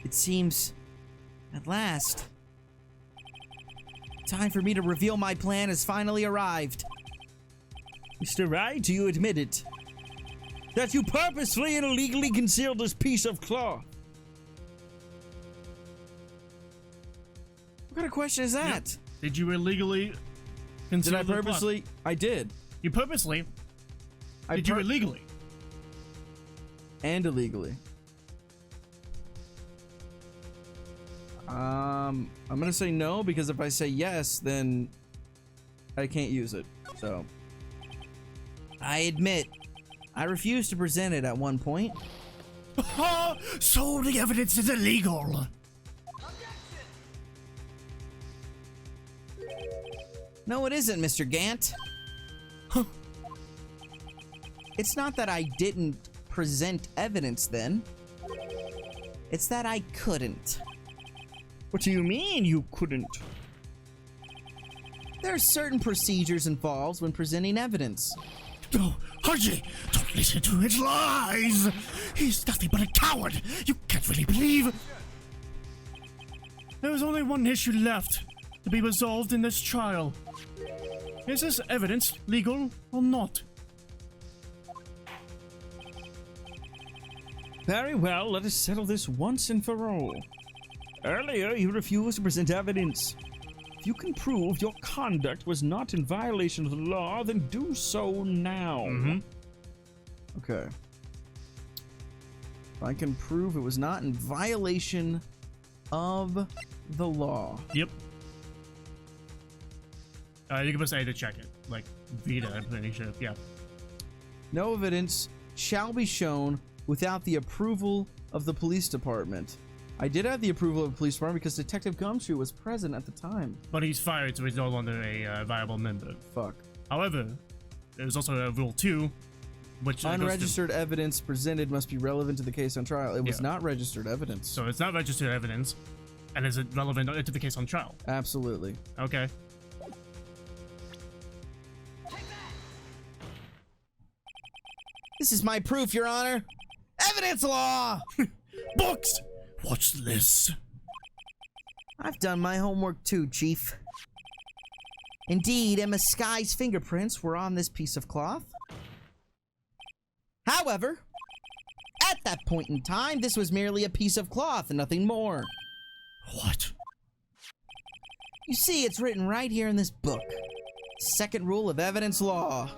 S2: It seems, at last, time for me to reveal my plan has finally arrived.
S3: Mr. Wright, do you admit it? That you purposefully and illegally concealed this piece of cloth?
S2: What kind of question is that?
S1: Yep. Did you illegally conceal
S2: Did I purposely? I did.
S1: You purposely? Did you illegally?
S2: And illegally. I'm gonna say no, because if I say yes, then I can't use it. So I admit I refused to present it at one point.
S1: So the evidence is illegal.
S2: No, it isn't, Mr. Gant. It's not that I didn't present evidence then. It's that I couldn't.
S3: What do you mean you couldn't?
S2: There are certain procedures involved when presenting evidence.
S1: No, Haji, don't listen to his lies. He's nothing but a coward. You can't really believe. There is only one issue left to be resolved in this trial. Is this evidence legal or not?
S3: Very well, let us settle this once and for all. Earlier, you refused to present evidence. If you can prove your conduct was not in violation of the law, then do so now.
S2: Okay. If I can prove it was not in violation of the law.
S1: Yep. You can press A to check it. Like, Vita, I'm pretty sure. Yeah.
S2: No evidence shall be shown without the approval of the police department. I did have the approval of the police department because Detective Gumshoe was present at the time.
S1: But he's fired, so he's no longer a viable member.
S2: Fuck.
S1: However, there's also a rule 2, which
S2: unregistered evidence presented must be relevant to the case on trial. It was not registered evidence.
S1: So it's not registered evidence, and is it relevant to the case on trial?
S2: Absolutely.
S1: Okay.
S2: This is my proof, Your Honor. Evidence law!
S1: Books! What's this?
S2: I've done my homework too, Chief. Indeed, Emma Sky's fingerprints were on this piece of cloth. However, at that point in time, this was merely a piece of cloth and nothing more.
S1: What?
S2: You see, it's written right here in this book. Second rule of evidence law.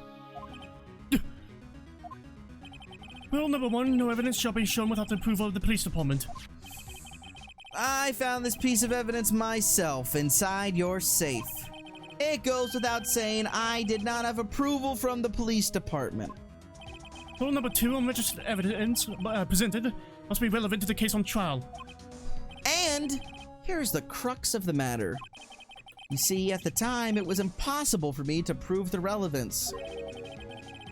S1: Rule number 1, no evidence shall be shown without the approval of the police department.
S2: I found this piece of evidence myself inside your safe. It goes without saying I did not have approval from the police department.
S1: Rule number 2, unregistered evidence presented must be relevant to the case on trial.
S2: And here's the crux of the matter. You see, at the time, it was impossible for me to prove the relevance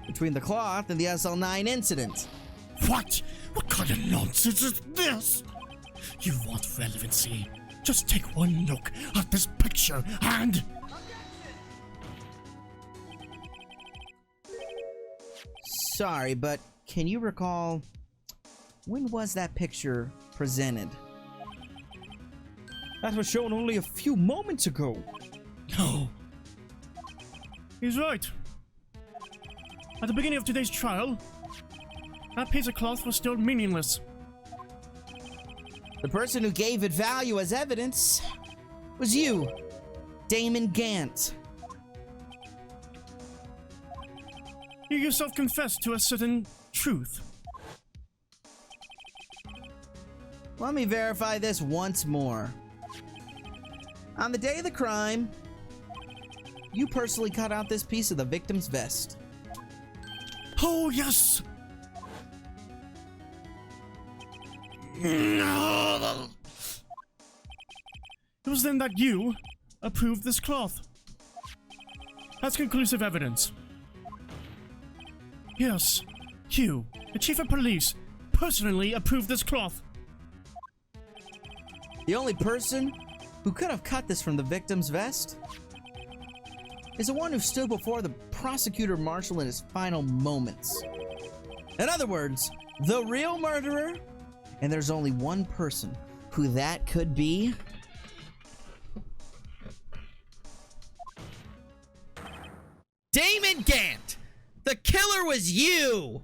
S2: between the cloth and the SL9 incident.
S1: What? What kind of nonsense is this? You want relevancy? Just take one look at this picture and...
S2: Sorry, but can you recall, when was that picture presented?
S3: That was shown only a few moments ago.
S1: No. He's right. At the beginning of today's trial, that piece of cloth was still meaningless.
S2: The person who gave it value as evidence was you, Damon Gant.
S1: You yourself confessed to a certain truth.
S2: Let me verify this once more. On the day of the crime, you personally cut out this piece of the victim's vest.
S1: Oh, yes! No! It was then that you approved this cloth. That's conclusive evidence. Yes, you, the chief of police, personally approved this cloth.
S2: The only person who could have cut this from the victim's vest is the one who stood before the prosecutor marshal in his final moments. In other words, the real murderer, and there's only one person who that could be. Damon Gant! The killer was you!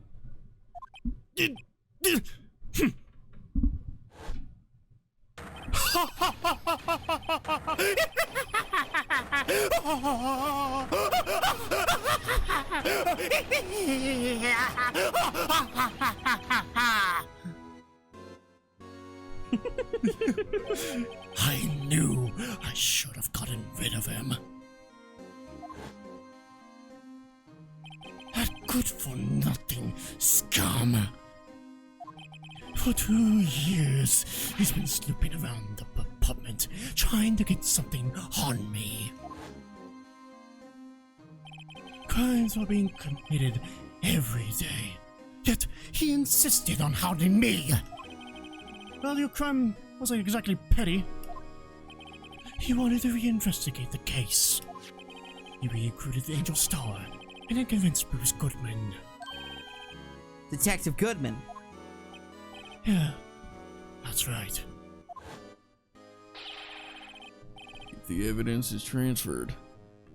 S1: I knew I should have gotten rid of him. That good-for-nothing scum. For 2 years, he's been snooping around the apartment, trying to get something on me. Crimes were being committed every day, yet he insisted on hounding me. Well, your crime wasn't exactly petty. He wanted to reinvestigate the case. He recruited the Angel Star and then convinced Bruce Goodman.
S2: Detective Goodman.
S1: Yeah, that's right.
S4: If the evidence is transferred,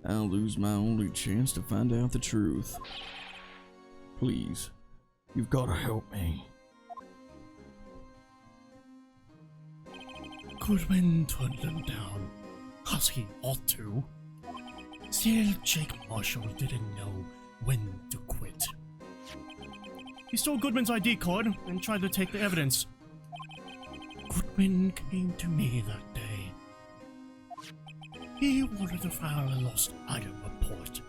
S4: I'll lose my only chance to find out the truth. Please, you've got to help me.
S1: Goodman turned him down, as he ought to. Still, Jake Marshall didn't know when to quit. He stole Goodman's ID card and tried to take the evidence. Goodman came to me that day. He wanted to file a lost item report.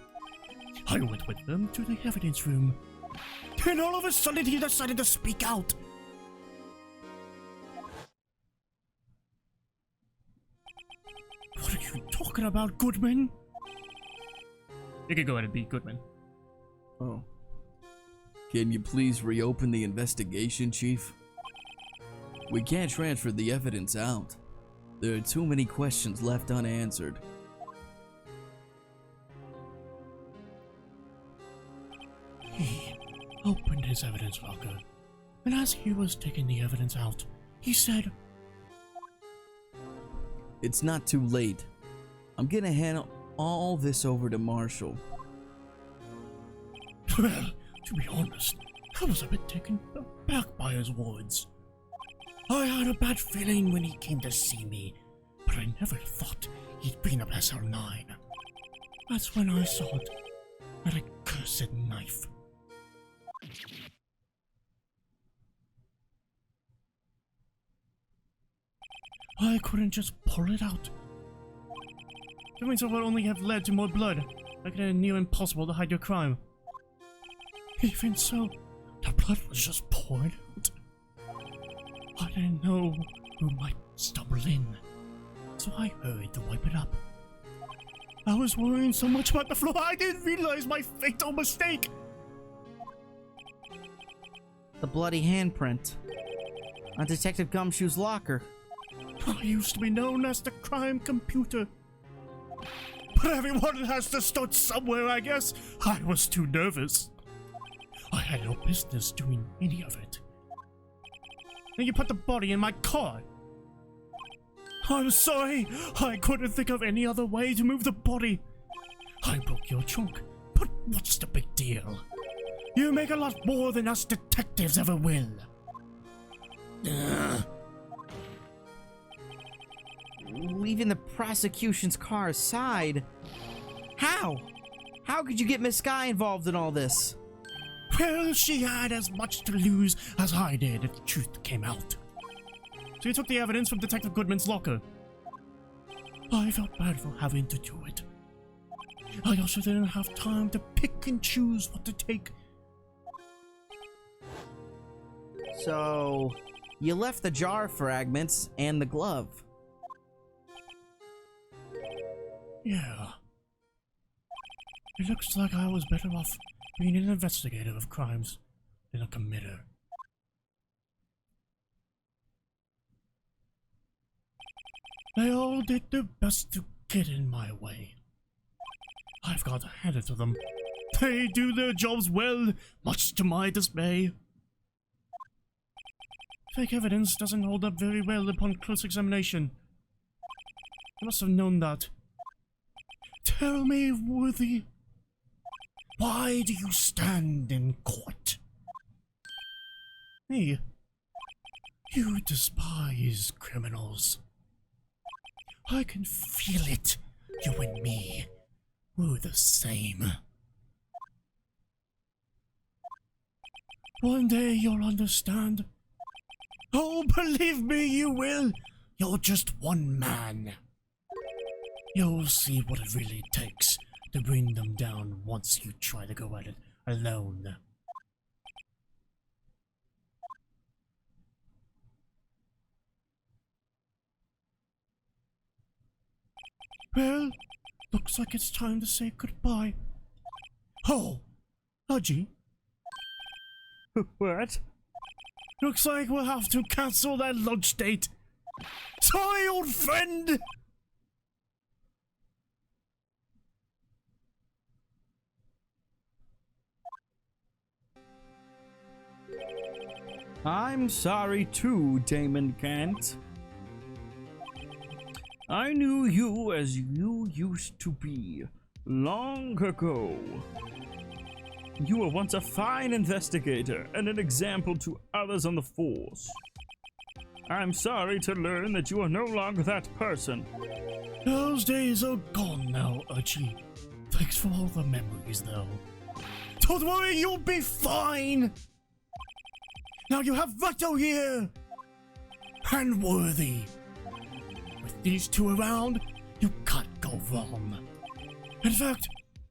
S1: I went with them to the evidence room, and all of a sudden he decided to speak out. What are you talking about, Goodman? You can go ahead and be Goodman.
S4: Oh. Can you please reopen the investigation, Chief? We can't transfer the evidence out. There are too many questions left unanswered.
S1: He opened his evidence locker, and as he was taking the evidence out, he said,
S4: It's not too late. I'm gonna hand all this over to Marshall.
S1: well, to be honest, I was a bit taken aback by his words. I had a bad feeling when he came to see me, but I never thought he'd bring up SL9. That's when I saw it, that accursed knife. I couldn't just pull it out. That means it would only have led to more blood, making it near impossible to hide your crime. Even so, the blood was just pouring out. I didn't know who might stumble in, so I hurried to wipe it up. I was worrying so much about the floor, I didn't realize my fatal mistake.
S2: The bloody handprint on Detective Gumshoe's locker.
S1: I used to be known as the crime computer. But everyone has to start somewhere, I guess. I was too nervous. I had no business doing any of it. Then you put the body in my car. I'm sorry. I couldn't think of any other way to move the body. I broke your trunk, but what's the big deal? You make a lot more than us detectives ever will.
S2: Leaving the prosecution's car aside. How? How could you get Miss Sky involved in all this?
S1: Well, she had as much to lose as I did if the truth came out. So you took the evidence from Detective Goodman's locker. I felt bad for having to do it. I also didn't have time to pick and choose what to take.
S2: So, you left the jar fragments and the glove.
S1: Yeah. It looks like I was better off being an investigator of crimes than a committer. They all did their best to get in my way. I've got to hand it to them. They do their jobs well, much to my dismay. Fake evidence doesn't hold up very well upon close examination. I must have known that. Tell me, Worthy, why do you stand in court? Me? You despise criminals. I can feel it. You and me. We're the same. One day you'll understand. Oh, believe me, you will. You're just one man. You'll see what it really takes to bring them down once you try to go at it alone. Well, looks like it's time to say goodbye. Oh, Haji.
S3: What?
S1: Looks like we'll have to cancel that lunch date. Sorry, old friend!
S3: I'm sorry too, Damon Kent. I knew you as you used to be, long ago. You were once a fine investigator and an example to others on the force. I'm sorry to learn that you are no longer that person.
S1: Those days are gone now, Archie. Thanks for all the memories, though. Don't worry, you'll be fine! Now you have Vato here! And Worthy. With these two around, you can't go wrong. In fact,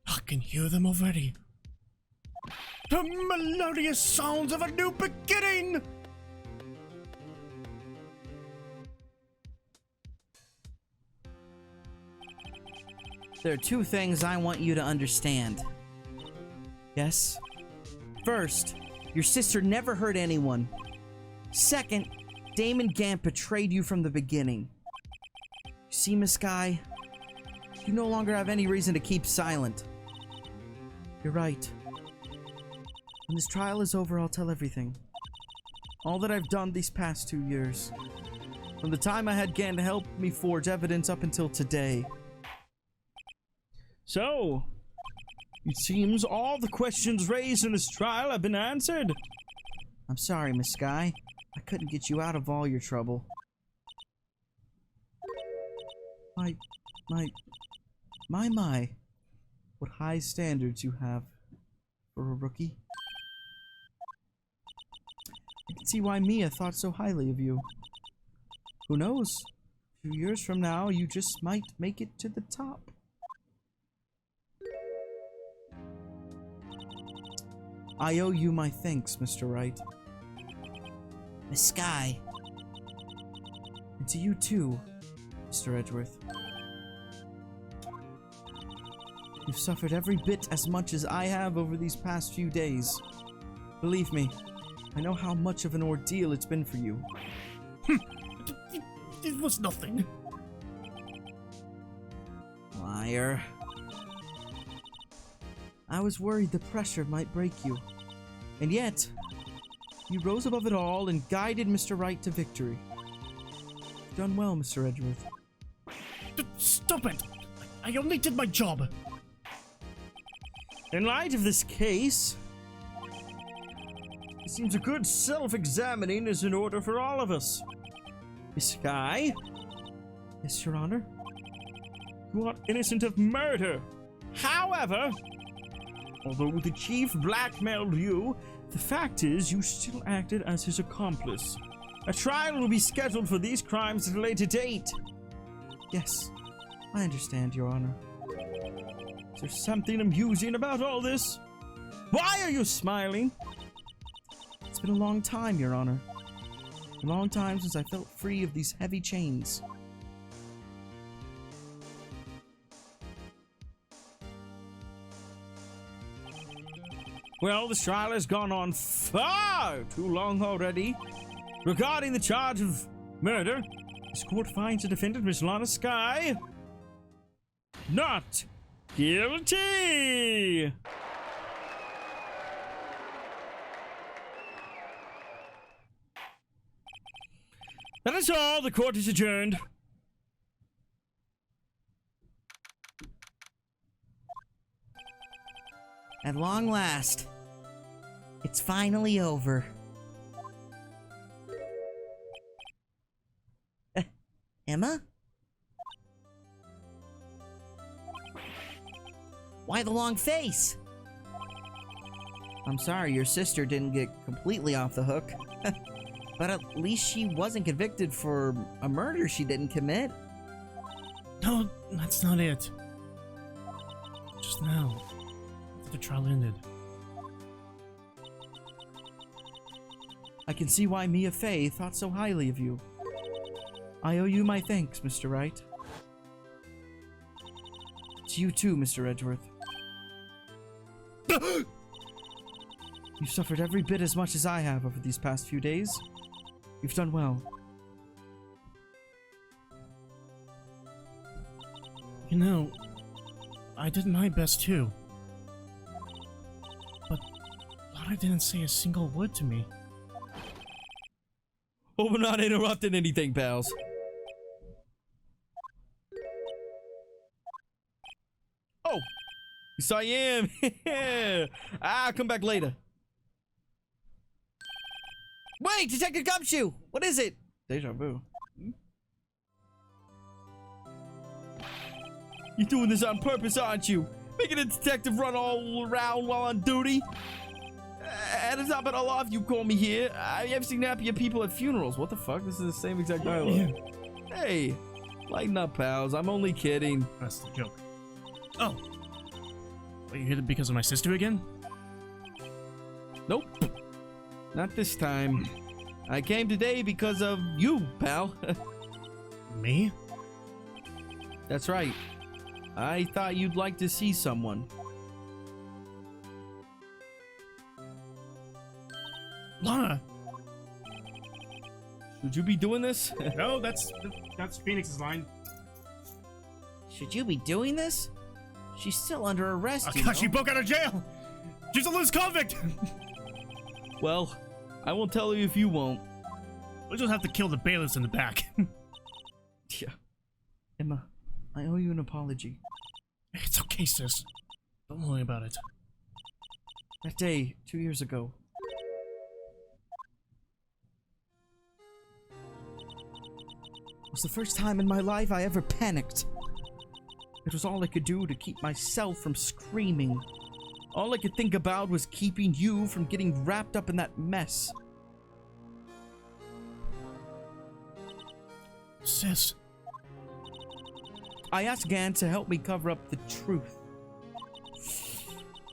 S1: I can hear them already. The melodious sounds of a new beginning!
S2: There are two things I want you to understand. Yes? First, your sister never hurt anyone. Second, Damon Gant betrayed you from the beginning. You see, Miss Sky? You no longer have any reason to keep silent. You're right. When this trial is over, I'll tell everything. All that I've done these past 2 years. From the time I had Gant help me forge evidence up until today.
S3: So, it seems all the questions raised in this trial have been answered.
S2: I'm sorry, Miss Sky. I couldn't get you out of all your trouble. My. What high standards you have for a rookie. I can see why Mia thought so highly of you. Who knows? A few years from now, you just might make it to the top. I owe you my thanks, Mr. Wright. Miss Sky. And to you too, Mr. Edgeworth. You've suffered every bit as much as I have over these past few days. Believe me, I know how much of an ordeal it's been for you.
S1: It was nothing.
S2: Liar. I was worried the pressure might break you. And yet, you rose above it all and guided Mr. Wright to victory. You've done well, Mr. Edgeworth.
S1: Stop it! I only did my job.
S3: In light of this case, it seems a good self-examining is in order for all of us. Miss Sky?
S2: Yes, Your Honor?
S3: You are innocent of murder. However, although the chief blackmailed you, the fact is you still acted as his accomplice. A trial will be scheduled for these crimes at a later date.
S2: Yes, I understand, Your Honor.
S3: Is there something amusing about all this? Why are you smiling?
S2: It's been a long time, Your Honor. A long time since I felt free of these heavy chains.
S3: Well, this trial has gone on far too long already. Regarding the charge of murder, this court finds the defendant, Miss Lana Sky, not guilty. That is all. The court is adjourned.
S2: At long last, it's finally over. Emma? Why the long face? I'm sorry your sister didn't get completely off the hook. But at least she wasn't convicted for a murder she didn't commit.
S1: No, that's not it. Just now, after the trial ended.
S2: I can see why Mia Fey thought so highly of you. I owe you my thanks, Mr. Wright. To you too, Mr. Edgeworth. You've suffered every bit as much as I have over these past few days. You've done well.
S1: You know, I did my best too. But Lana didn't say a single word to me.
S4: Hope we're not interrupting anything, pals. Oh! Yes, I am! I'll come back later.
S2: Wait, Detective Gumshoe! What is it?
S4: Deja vu.
S3: You're doing this on purpose, aren't you? Making a detective run all around while on duty?
S4: And to top it all off, you call me here. I have seen happier people at funerals. What the fuck? This is the same exact dialogue. Hey, lighten up, pals. I'm only kidding.
S1: That's the joke. Oh. Are you here because of my sister again?
S4: Nope. Not this time. I came today because of you, pal.
S1: Me?
S4: That's right. I thought you'd like to see someone.
S1: Lana!
S4: Should you be doing this?
S1: No, that's Phoenix's line.
S2: Should you be doing this? She's still under arrest,
S1: Oh, God, she broke out of jail! She's a loose convict!
S4: Well, I won't tell you if you won't.
S1: We'll just have to kill the bailiffs in the back.
S4: Yeah.
S2: Emma, I owe you an apology.
S1: It's okay, sis. Don't worry about it.
S2: That day, 2 years ago. Was the first time in my life I ever panicked. It was all I could do to keep myself from screaming. All I could think about was keeping you from getting wrapped up in that mess.
S1: Sis.
S2: I asked Gant to help me cover up the truth.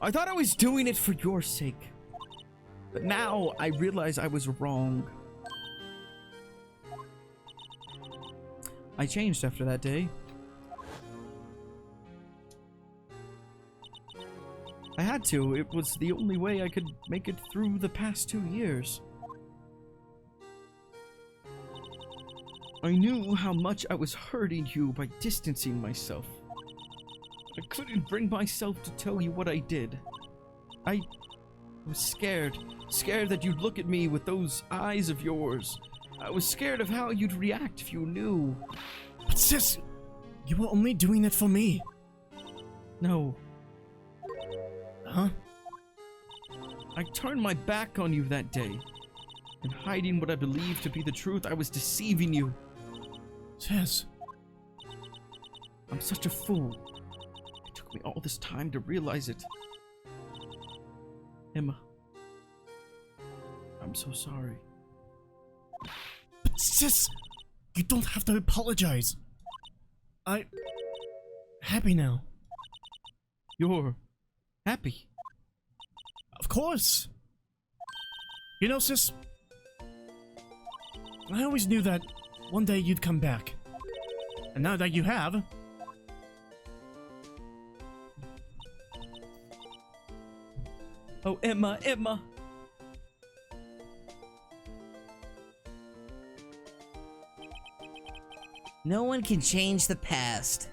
S2: I thought I was doing it for your sake. But now I realize I was wrong. I changed after that day. I had to. It was the only way I could make it through the past 2 years. I knew how much I was hurting you by distancing myself. I couldn't bring myself to tell you what I did. I was scared. Scared that you'd look at me with those eyes of yours. I was scared of how you'd react if you knew.
S1: But sis, you were only doing it for me.
S2: No.
S1: huh?
S2: I turned my back on you that day. In hiding what I believed to be the truth, I was deceiving you.
S1: Yes.
S2: I'm such a fool. It took me all this time to realize it. Emma, I'm so sorry.
S1: But sis, you don't have to apologize. I'm happy now.
S2: You're happy?
S1: Of course. You know, sis, I always knew that one day you'd come back. And now that you have...
S2: Oh, Emma, Emma!
S5: No one can change the past.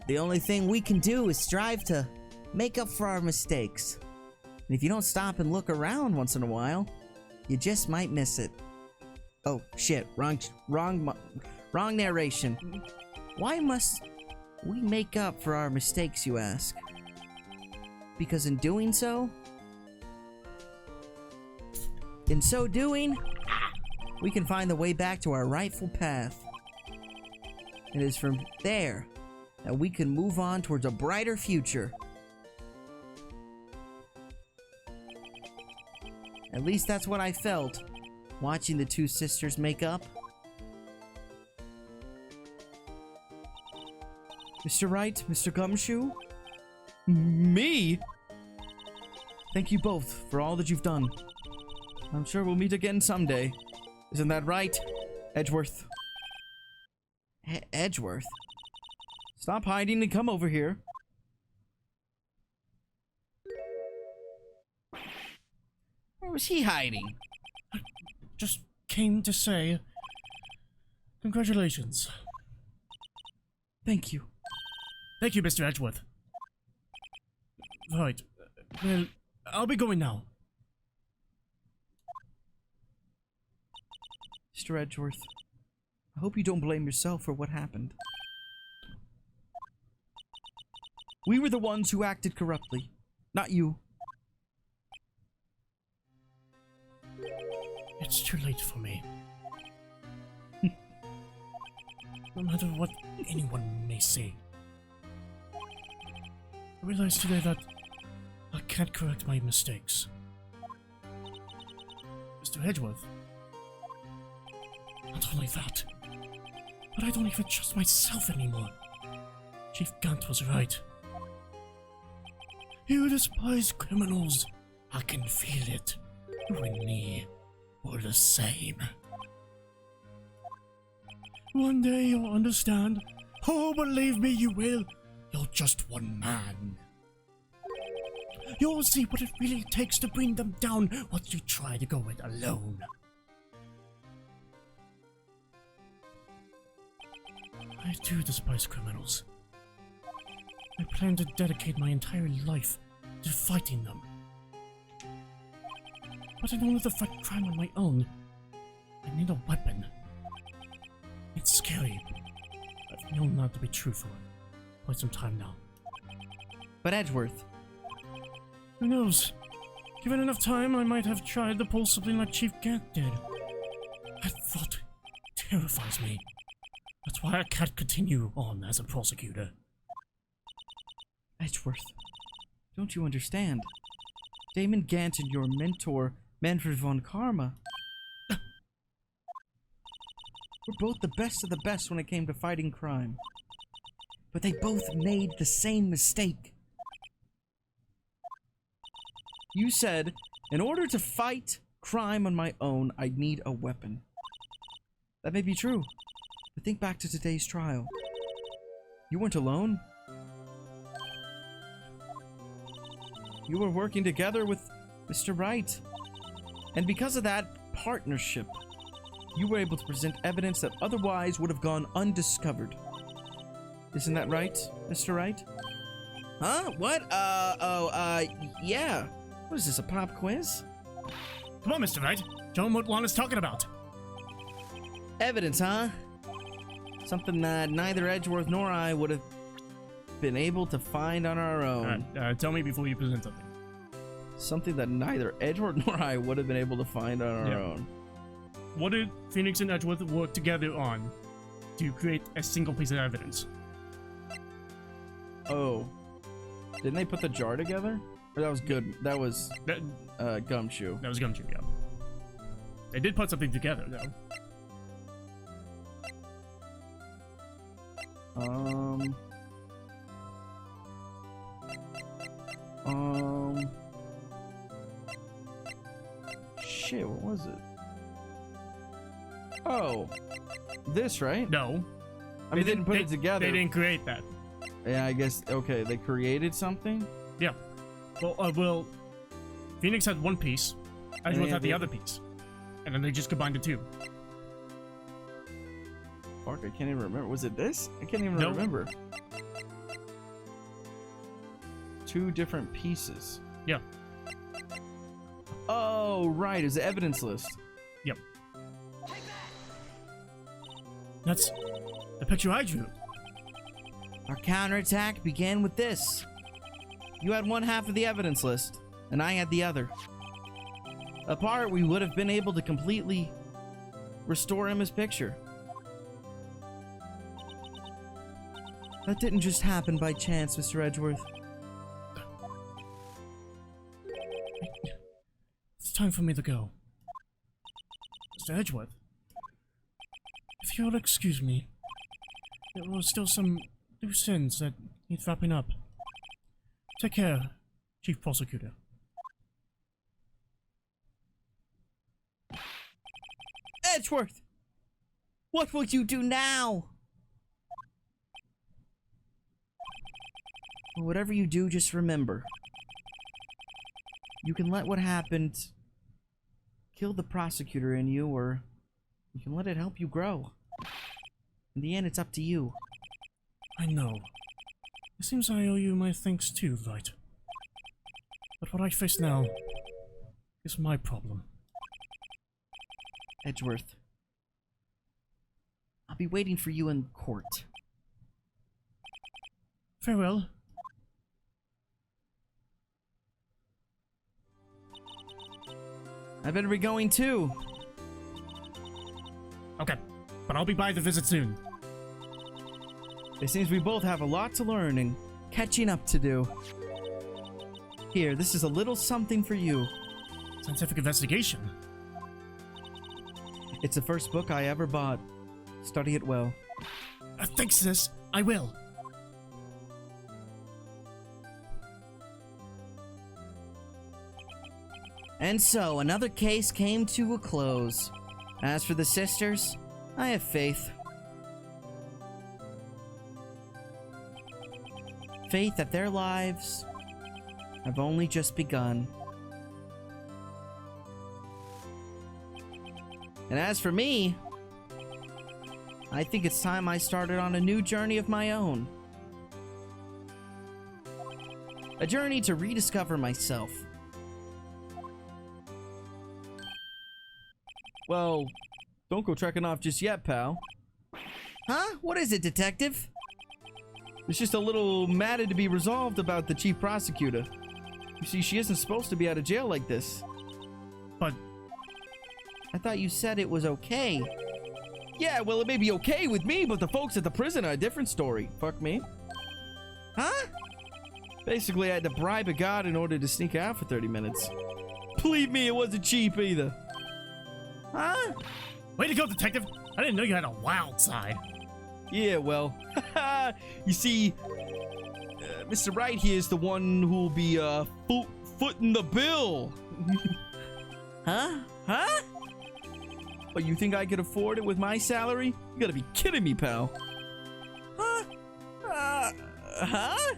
S5: The only thing we can do is strive to make up for our mistakes. And if you don't stop and look around once in a while, you just might miss it. Oh, shit. Wrong narration. Why must we make up for our mistakes, you ask? Because in doing so, we can find the way back to our rightful path. It is from there that we can move on towards a brighter future. At least that's what I felt, watching the two sisters make up.
S2: Mr. Wright, Mr. Gumshoe? Me? Thank you both for all that you've done. I'm sure we'll meet again someday. Isn't that right, Edgeworth?
S5: Edgeworth?
S2: Stop hiding and come over here.
S5: Where was he hiding?
S1: Just came to say... Congratulations.
S2: Thank you.
S1: Thank you, Mr. Edgeworth. Right. Well, I'll be going now.
S2: Mr. Edgeworth, I hope you don't blame yourself for what happened. We were the ones who acted corruptly, not you.
S1: It's too late for me. No matter what anyone may say. I realized today that I can't correct my mistakes. Mr. Edgeworth. Not only that, but I don't even trust myself anymore. Chief Gant was right. You despise criminals. I can feel it. You and me were the same. One day you'll understand. Oh, believe me, you will. You're just one man. You'll see what it really takes to bring them down once you try to go it alone. I do despise criminals. I plan to dedicate my entire life to fighting them. But in order to fight crime on my own, I need a weapon. It's scary. I've known that to be true for quite some time now.
S2: But Edgeworth...
S1: Who knows? Given enough time, I might have tried to pull something like Chief Gant did. That thought terrifies me. That's why I can't continue on as a prosecutor.
S2: Edgeworth, don't you understand? Damon Gant and your mentor, Manfred von Karma, were both the best of the best when it came to fighting crime. But they both made the same mistake. You said, in order to fight crime on my own, I'd need a weapon. That may be true, but think back to today's trial. You weren't alone. You were working together with Mr. Wright. And because of that partnership, you were able to present evidence that otherwise would have gone undiscovered. Isn't that right, Mr. Wright?
S5: Huh? What? Yeah.
S2: What is this, a pop quiz?
S1: Come on, Mr. Wright. Show him what Lana's talking about.
S5: Evidence, huh?
S2: Something that neither Edgeworth nor I would have been able to find on our own.
S1: Tell me before you present something.
S2: Something that neither Edward nor I would have been able to find on our own.
S1: What did Phoenix and Edgeworth work together on to create a single piece of evidence?
S2: Oh. Didn't they put the jar together? Or that was good. That was Gumshoe.
S1: That was Gumshoe, yeah. They did put something together, though.
S2: Shit, what was it? Oh. This, right?
S1: No.
S2: I mean, they didn't put it together.
S1: They didn't create that.
S2: Yeah, I guess, okay, they created something?
S1: Yeah. Well, Phoenix had one piece, Edgeworth had the other piece. And then they just combined the two.
S2: Fuck, I can't even remember. Was it this? I can't even remember. Two different pieces.
S1: Yeah.
S2: Oh, right. It's the evidence list.
S1: Yep. That's the picture I drew.
S2: Our counterattack began with this. You had one half of the evidence list, and I had the other. Apart, we would have been able to completely restore Emma's picture. That didn't just happen by chance, Mr. Edgeworth.
S1: It's time for me to go. Mr. Edgeworth, if you'll excuse me, there were still some loose ends that need wrapping up. Take care, Chief Prosecutor.
S2: Edgeworth! What will you do now? Whatever you do, just remember. You can let what happened kill the prosecutor in you, or you can let it help you grow. In the end, it's up to you.
S1: I know. It seems I owe you my thanks too, Wright. But what I face now is my problem.
S2: Edgeworth, I'll be waiting for you in court.
S1: Farewell.
S2: I better be going too.
S1: Okay, but I'll be by the visit soon.
S2: It seems we both have a lot to learn and catching up to do. Here, this is a little something for you.
S1: Scientific investigation?
S2: It's the first book I ever bought. Study it well.
S1: Thanks, sis. I will.
S2: And so, another case came to a close. As for the sisters, I have faith. Faith that their lives have only just begun. And as for me, I think it's time I started on a new journey of my own. A journey to rediscover myself. Well, don't go trekking off just yet, pal. Huh? What is it, detective? It's just a little matter to be resolved about the chief prosecutor. You see, she isn't supposed to be out of jail like this.
S1: But
S2: I thought you said it was okay. Yeah, well, it may be okay with me, but the folks at the prison are a different story. Fuck me. Huh? Basically, I had to bribe a guard in order to sneak out for 30 minutes. Believe me, it wasn't cheap either. Huh?
S1: Way to go, detective! I didn't know you had a wild side.
S2: Yeah, well, you see, Mr. Wright here is the one who'll be footing the bill. Huh? Huh? But you think I could afford it with my salary? You gotta be kidding me, pal. Huh? Huh?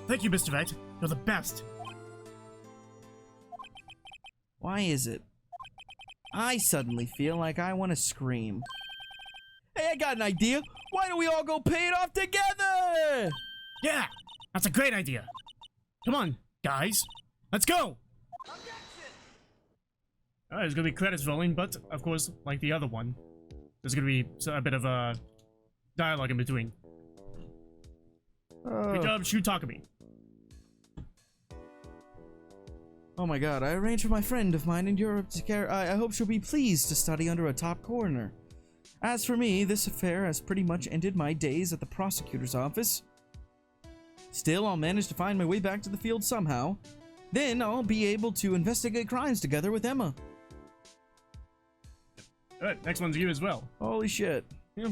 S1: Thank you, Mr. Wright. You're the best.
S2: Why is it? I suddenly feel like I want to scream. Hey, I got an idea. Why don't we all go pay it off together?
S1: Yeah, that's a great idea. Come on, guys. Let's go. There's gonna be credits rolling, but of course, like the other one, there's gonna be a bit of dialogue in between. Good job, Shu Takumi.
S2: Oh my god, I arranged for my friend of mine in Europe to care. I hope she'll be pleased to study under a top coroner. As for me, this affair has pretty much ended my days at the prosecutor's office. Still, I'll manage to find my way back to the field somehow. Then I'll be able to investigate crimes together with Emma.
S1: Alright, next one's you as well.
S2: Holy shit.
S1: Yeah.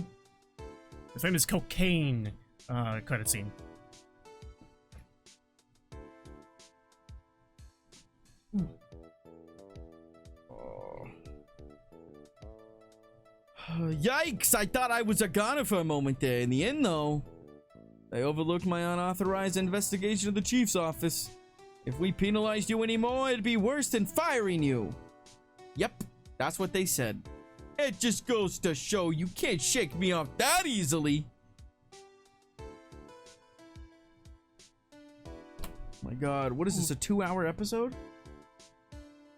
S1: The famous cocaine credit scene.
S2: Yikes! I thought I was a goner for a moment there. In the end, though, they overlooked my unauthorized investigation of the chief's office. If we penalized you anymore, it'd be worse than firing you. Yep, that's what they said. It just goes to show you can't shake me off that easily. My god, what is this, a 2-hour episode?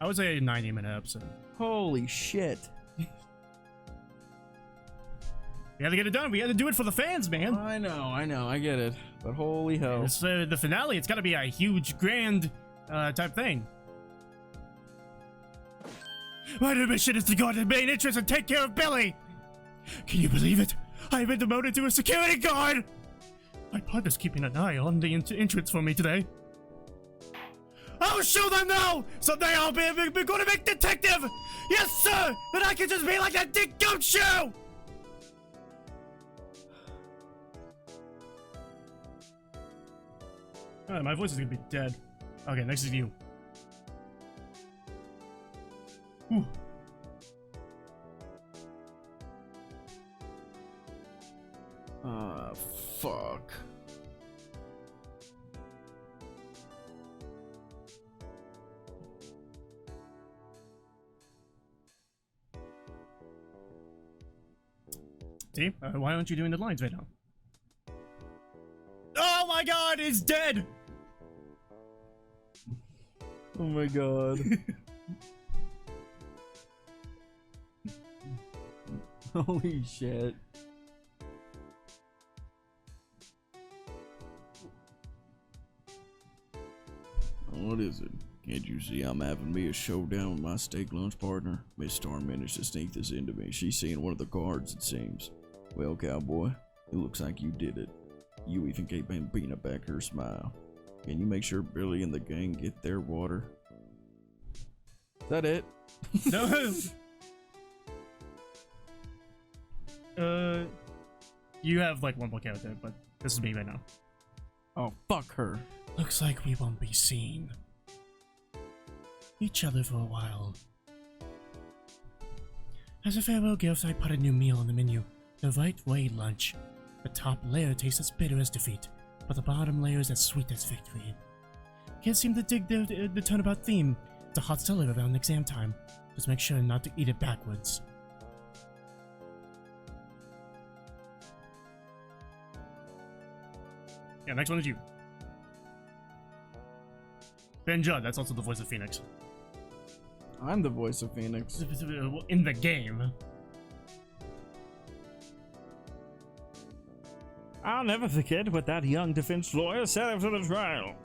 S1: I would say a 90-minute episode.
S2: Holy shit.
S1: We had to get it done. We had to do it for the fans, man.
S2: I know, I get it. But holy hell.
S1: It's the finale. It's got to be a huge, grand type thing. My new mission is to go to the main entrance and take care of Billy. Can you believe it? I've been demoted to a security guard. My partner's keeping an eye on the entrance for me today. I'll show them now! Someday I'll be a good detective! Yes, sir! Then I can just be like that Dick Gumshoe! Oh, my voice is gonna be dead. Okay, next is you. Whew.
S2: Fuck.
S1: See? Why aren't you doing the lines right now? Oh my god, it's dead!
S2: Oh my god. Holy shit.
S4: What is it? Can't you see I'm having me a showdown with my steak lunch partner? Miss Storm managed to sneak this into me. She's seeing one of the cards, it seems. Well, cowboy, it looks like you did it. You even gave Bambina back her smile. Can you make sure Billy and the gang get their water?
S2: Is that it?
S1: No. You have like one more character, but this is me right now.
S2: Oh, fuck her.
S1: Looks like we won't be seeing each other for a while. As a farewell gift, I put a new meal on the menu. The Right Way lunch. The top layer tastes as bitter as defeat, but the bottom layer is as sweet as victory. Can't seem to dig the turnabout theme. It's a hot seller around exam time. Just make sure not to eat it backwards. Yeah, next one is you. Ben Judd, that's also the voice of Phoenix.
S2: I'm the voice of Phoenix.
S1: In the game.
S3: I'll never forget what that young defense lawyer said after the trial.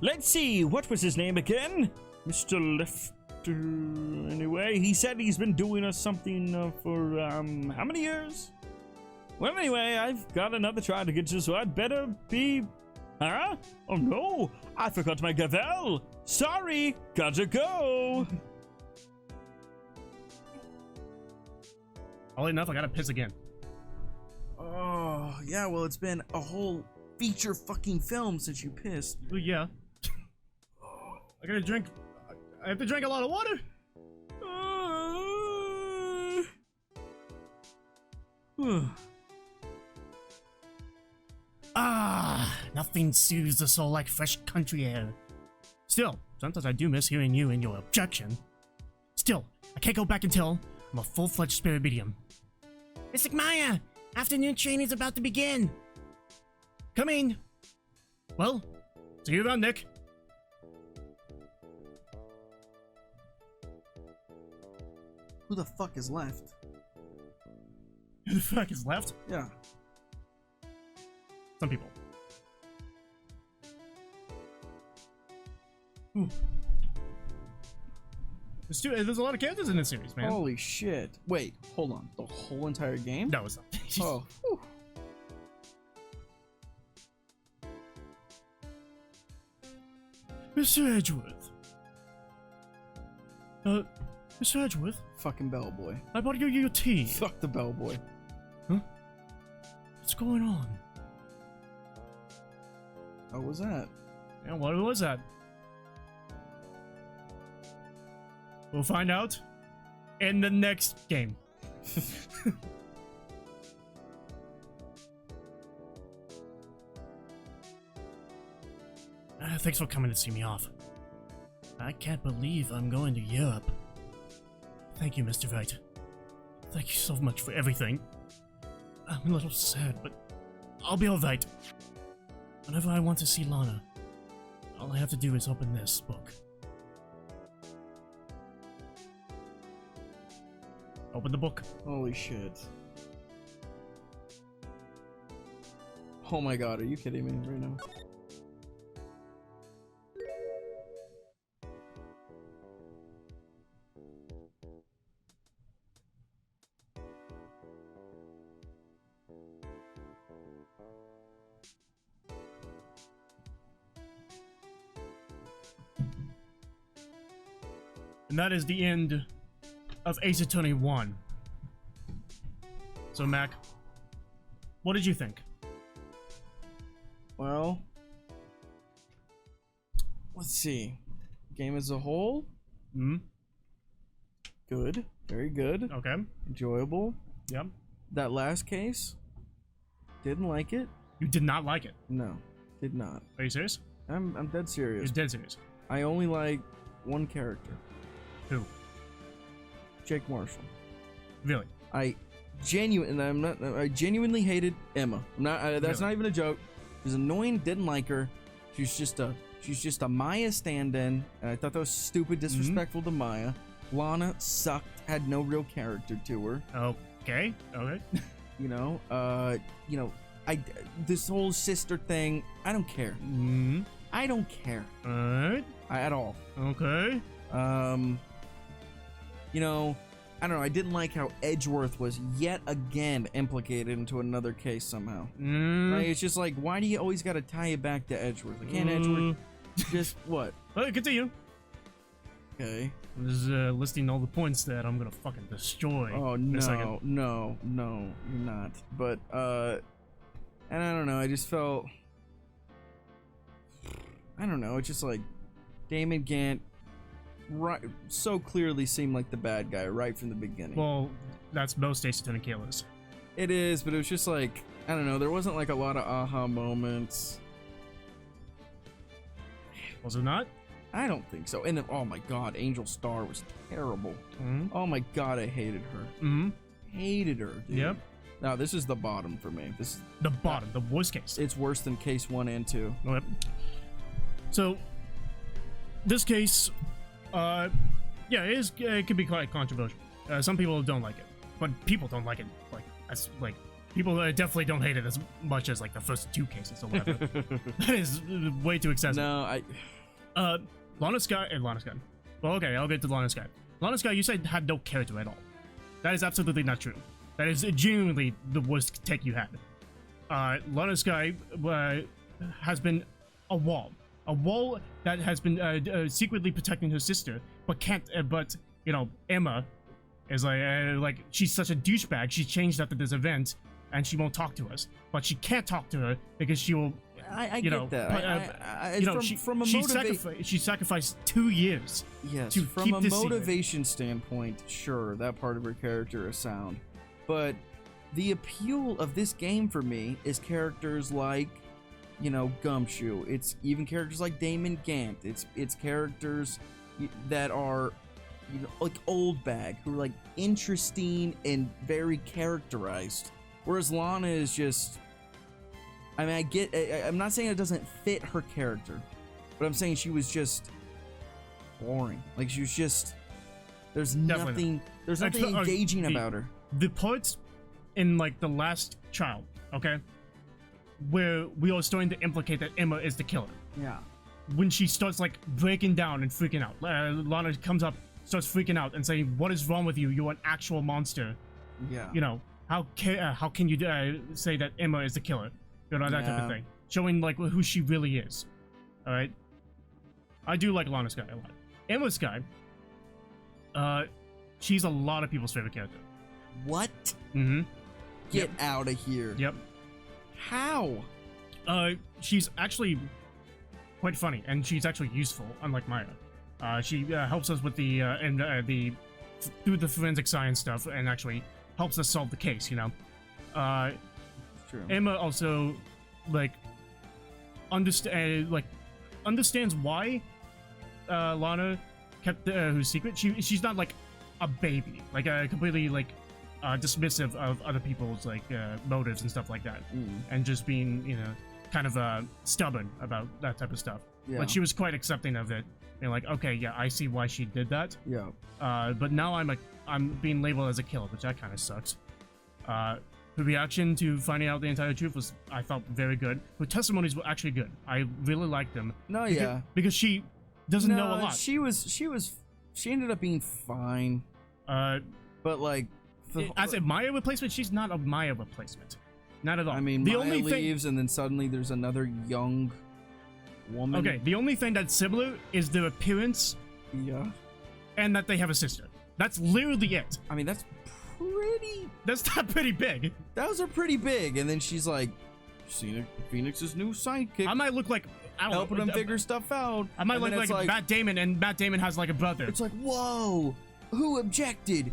S3: Let's see, what was his name again? Mr. Lefter... Anyway, he said he's been doing us something for, how many years? Well, anyway, I've got another try to get you, so I'd better be... Huh? Oh no, I forgot my gavel. Sorry, gotta go.
S1: Oddly enough, I gotta piss again.
S2: Oh, yeah, well, it's been a whole feature fucking film since you pissed.
S1: Well, yeah. I gotta drink. I have to drink a lot of water. Nothing soothes the soul like fresh country air. Still, sometimes I do miss hearing you and your objection. Still, I can't go back until I'm a full-fledged spirit medium. Miss Maya, afternoon training's about to begin. Coming. Well, see you around, Nick.
S2: Who the fuck is left?
S1: Who the fuck is left?
S2: Yeah.
S1: Some people. Ooh. There's a lot of characters in this series, man.
S2: Holy shit. Wait, hold on. The whole entire game?
S1: No, it's not.
S2: Oh. Whew.
S1: Mr. Edgeworth. Mr. Edgeworth?
S2: Fucking bellboy.
S1: I bought you your tea.
S2: Fuck the bellboy.
S1: Huh? What's going on?
S2: What was that?
S1: Yeah, what was that? We'll find out in the next game. Thanks for coming to see me off. I can't believe I'm going to Europe. Thank you, Mr. Wright. Thank you so much for everything. I'm a little sad, but I'll be alright. Whenever I want to see Lana, all I have to do is open this book. Open the book.
S2: Holy shit. Oh my god, are you kidding me right now?
S1: And that is the end of Ace Attorney 1. So, Mac, what did you think?
S2: Well, let's see. Game as a whole? Good. Very good.
S1: Okay.
S2: Enjoyable.
S1: Yep.
S2: That last case? Didn't like it.
S1: You did not like it.
S2: No, did not.
S1: Are you serious?
S2: I'm dead serious.
S1: You're dead serious.
S2: I only like one character.
S1: Who?
S2: Jake Marshall.
S1: Really?
S2: I genuinely hated Emma. That's
S1: Really?
S2: not even a joke. She's annoying. Didn't like her. She's just a Maya stand-in, and I thought that was stupid, disrespectful to Maya. Lana sucked. Had no real character to her.
S1: Okay. Okay.
S2: This whole sister thing. I don't care. I don't care.
S1: Alright.
S2: At all.
S1: Okay.
S2: I don't know. I didn't like how Edgeworth was yet again implicated into another case somehow. Like, it's just like, why do you always got to tie it back to Edgeworth? Like, can't Edgeworth just what?
S1: Continue.
S2: Okay.
S1: I'm just listing all the points that I'm gonna fucking destroy.
S2: Oh
S1: in a second.
S2: no, you're not. But and I don't know. I just felt. I don't know. It's just like Damon Gant. Right, so clearly seemed like the bad guy right from the beginning.
S1: Well, that's most Ace Attorney killers.
S2: It is, but it was just like, I don't know, there wasn't like a lot of aha moments.
S1: Was it not?
S2: I don't think so. And then, oh my god, Angel Star was terrible. Oh my god, I hated her. Hated her, dude.
S1: Yep.
S2: Now, this is the bottom for me. This is
S1: the bottom, the worst case.
S2: It's worse than case 1 and 2.
S1: Yep. So, this case, it could be quite controversial. Some people don't like it, but people don't like it. People definitely don't hate it as much as like the first 2 cases or whatever. That is way too excessive.
S2: No,
S1: Lana Sky. Well, okay, I'll get to Lana Sky. Lana Sky, you said had no character at all. That is absolutely not true. That is genuinely the worst take you had. Lana Sky has been a wall that has been secretly protecting her sister, but can't. But Emma is like she's such a douchebag. She's changed after this event, and she won't talk to us. But she can't talk to her because she will.
S2: I get that.
S1: She sacrificed 2 years.
S2: Yes,
S1: to
S2: from
S1: keep
S2: a
S1: this
S2: motivation standpoint, sure, that part of her character is sound. But the appeal of this game for me is characters like, Gumshoe. It's even characters like Damon Gant. It's characters that are, like Old Bag, who are like interesting and very characterized. Whereas Lana is just. I mean, I'm not saying it doesn't fit her character, but I'm saying she was just boring. Like, she was just. There's nothing engaging about her.
S1: The parts in, like, the last child, okay? Where we are starting to implicate that Emma is the killer.
S2: Yeah.
S1: when she starts like breaking down and freaking out. Lana comes up, starts freaking out and saying, "What is wrong with you? You're an actual monster."
S2: Yeah.
S1: You know, how can you say that Emma is the killer? You know, that type of thing. Showing like who she really is. All right. I do like Lana Skye a lot. Emma Skye, she's a lot of people's favorite character.
S2: What?
S1: Mm-hmm.
S2: Get out of here.
S1: Yep.
S2: How?
S1: She's actually quite funny, and she's actually useful, unlike Maya. She helps us with the through the forensic science stuff, and actually helps us solve the case. You know.
S2: True.
S1: Emma also understands why Lana kept her secret. She's not like a baby, like completely dismissive of other people's motives and stuff like that, and just being kind of stubborn about that type of stuff.
S2: Yeah.
S1: But she was quite accepting of it. And like, okay, yeah, I see why she did that.
S2: Yeah.
S1: But now I'm being labeled as a killer, which that kind of sucks. Her reaction to finding out the entire truth was, I felt, very good. Her testimonies were actually good. I really liked them.
S2: No,
S1: because she doesn't know a lot.
S2: She ended up being fine. But like,
S1: as a Maya replacement, she's not a Maya replacement. Not at all.
S2: I mean, Maya leaves, and then suddenly there's another young woman.
S1: Okay, the only thing that's similar is their appearance.
S2: Yeah. And
S1: that they have a sister. That's literally it.
S2: I mean, that's
S1: not pretty big.
S2: Those are pretty big. And then she's like, Phoenix's new sidekick.
S1: I might look like
S2: helping him figure stuff out.
S1: I might look like Matt Damon, and Matt Damon has like a brother.
S2: It's like, whoa, who objected?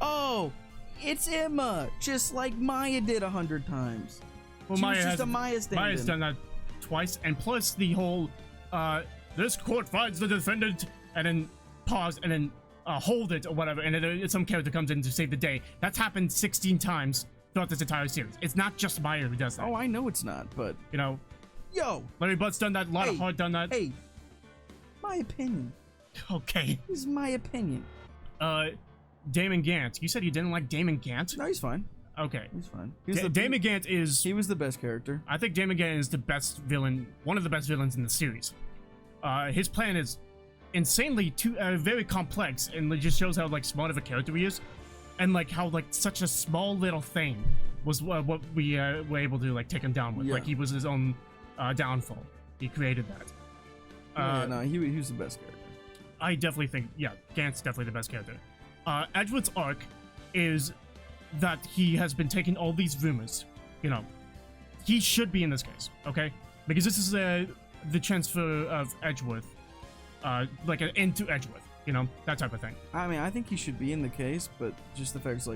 S2: Oh, it's Emma, just like Maya did 100 times.
S1: Well, Maya's done that twice, and plus the whole this court finds the defendant, and then pause, and then hold it or whatever, and then some character comes in to save the day. That's happened 16 times throughout this entire series. It's not just Maya who does that.
S2: Oh, I know it's not, but
S1: yo, Larry Butt's done that. Lana Hart done that.
S2: Hey, my opinion.
S1: Okay,
S2: this is my opinion.
S1: Damon Gant. You said you didn't like Damon Gant?
S2: No, he's fine.
S1: Okay.
S2: He's fine.
S1: Damon Gant is...
S2: He was the best character.
S1: I think Damon Gant is the best villain, one of the best villains in the series. His plan is insanely very complex, and it just shows how smart of a character he is, and how such a small little thing was what we were able to take him down with.
S2: Yeah.
S1: He was his own downfall. He created that.
S2: No, he was the best character.
S1: I definitely think, Gant's definitely the best character. Edgewood's arc is that he has been taking all these rumors. He should be in this case, okay? Because this is the transfer of Edgewood, like an end to Edgewood, that type of thing.
S2: I mean, I think he should be in the case, but just the fact is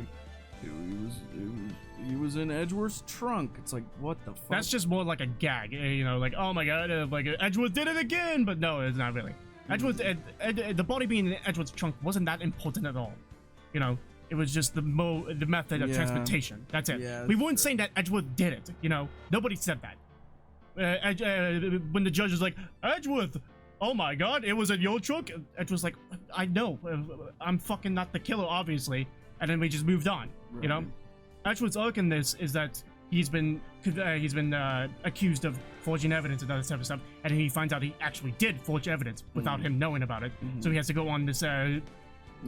S2: he was in Edgeworth's trunk. It's like, what the fuck?
S1: That's just more like a gag, oh my god, Edgewood did it again, but no, it's not really. Edgewood, the body being in Edgewood's trunk wasn't that important at all. It was just the method of transportation. That's it.
S2: Yeah,
S1: we weren't saying that Edgewood did it. Nobody said that. When the judge was like, Edgewood, oh my god, it was in your trunk. Edgewood's like, I know, I'm fucking not the killer, obviously. And then we just moved on.
S2: Right.
S1: Edgewood's arc in this is that he's been accused of forging evidence and other type of stuff, and then he finds out he actually did forge evidence without him knowing about it. So he has to go on this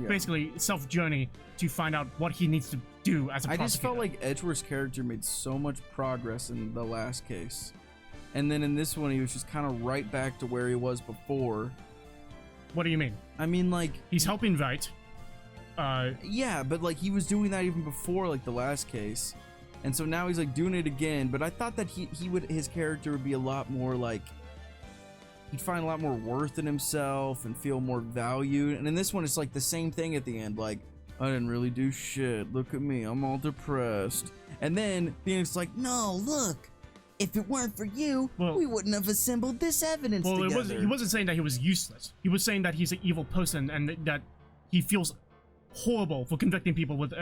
S1: basically self journey to find out what he needs to do as a prosecutor.
S2: I just felt like Edgeworth's character made so much progress in the last case, and then in this one he was just kind of right back to where he was before.
S1: What do you mean?
S2: I mean,
S1: he's helping Wright.
S2: Yeah, but he was doing that even before the last case. And so now he's doing it again, but I thought that his character would be a lot more he'd find a lot more worth in himself and feel more valued. And in this one, it's the same thing at the end. I didn't really do shit. Look at me, I'm all depressed. And then Phoenix is like, no, look, if it weren't for you, we wouldn't have assembled this evidence together.
S1: He wasn't saying that he was useless. He was saying that he's an evil person and that he feels horrible for convicting people with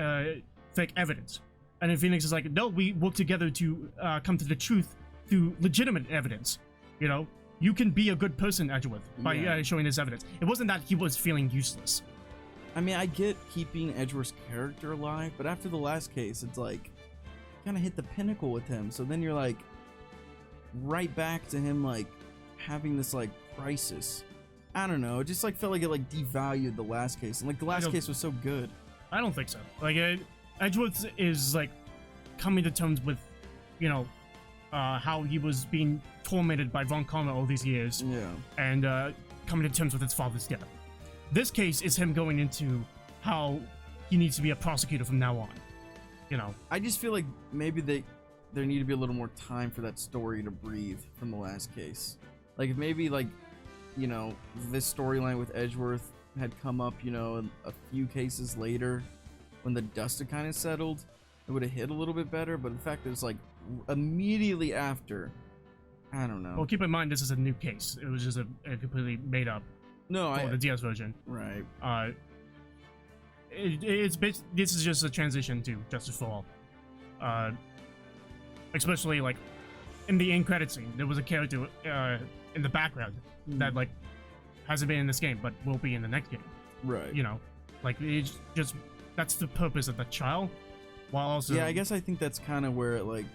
S1: fake evidence. And then Phoenix is like, no, we work together to come to the truth through legitimate evidence. You can be a good person, Edgewood, by showing this evidence. It wasn't that he was feeling useless.
S2: I mean, I get keeping Edgeworth's character alive, but after the last case, it's kind of hit the pinnacle with him. So then you're like, right back to him like having this like crisis. I don't know. It just like felt like it like devalued the last case, and like the last case was so good.
S1: I don't think so. Like Edgeworth is like coming to terms with, you know, how he was being tormented by Von Karma all these years.
S2: Yeah.
S1: And coming to terms with his father's death. This case is him going into how he needs to be a prosecutor from now on. You know.
S2: I just feel like maybe there need to be a little more time for that story to breathe from the last case. Like if maybe like, you know, this storyline with Edgeworth had come up, you know, a few cases later when the dust had kind of settled, it would have hit a little bit better. But the fact that it's like immediately after, I don't know.
S1: Well, keep in mind this is a new case. It was just a completely made up.
S2: No,
S1: the DS version.
S2: Right.
S1: This is just a transition to Justice for All. Especially like in the end credit scene, there was a character in the background that like hasn't been in this game but will be in the next game.
S2: Right.
S1: You know, like it's just that's the purpose of the trial. While also,
S2: yeah, I guess I think that's kind of where it like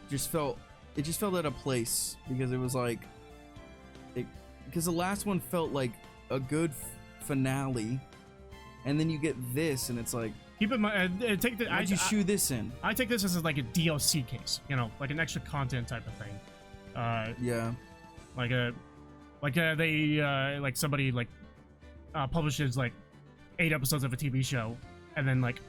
S2: just felt at a place, because it was like because the last one felt like a good finale, and then you get this and it's like,
S1: keep in mind,
S2: why'd you shoe this in?
S1: I take this as like a DLC case, you know, like an extra content type of thing.
S2: Yeah.
S1: Like somebody like publishes like 8 episodes of a TV show, and then like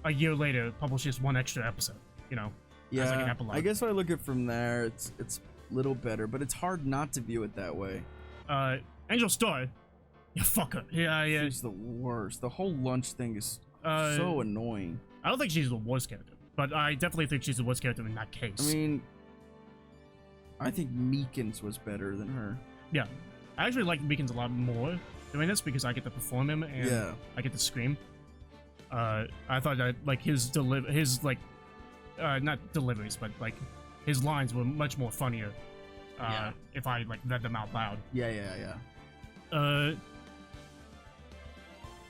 S1: a year later publishes 1 extra episode, you know.
S2: Yeah.
S1: As like an epilogue.
S2: I guess when I look at it from there, it's a little better, but it's hard not to view it that way.
S1: Angel Star, yeah, fuck her. Yeah.
S2: She's the worst. The whole lunch thing is so annoying.
S1: I don't think she's the worst character, but I definitely think she's the worst character in that case.
S2: I mean, I think Meekins was better than her.
S1: Yeah, I actually like Meekins a lot more doing this because I get to perform him and I get to scream. I thought that like his not deliveries, but like his lines were much more funnier if I like read them out loud.
S2: Yeah.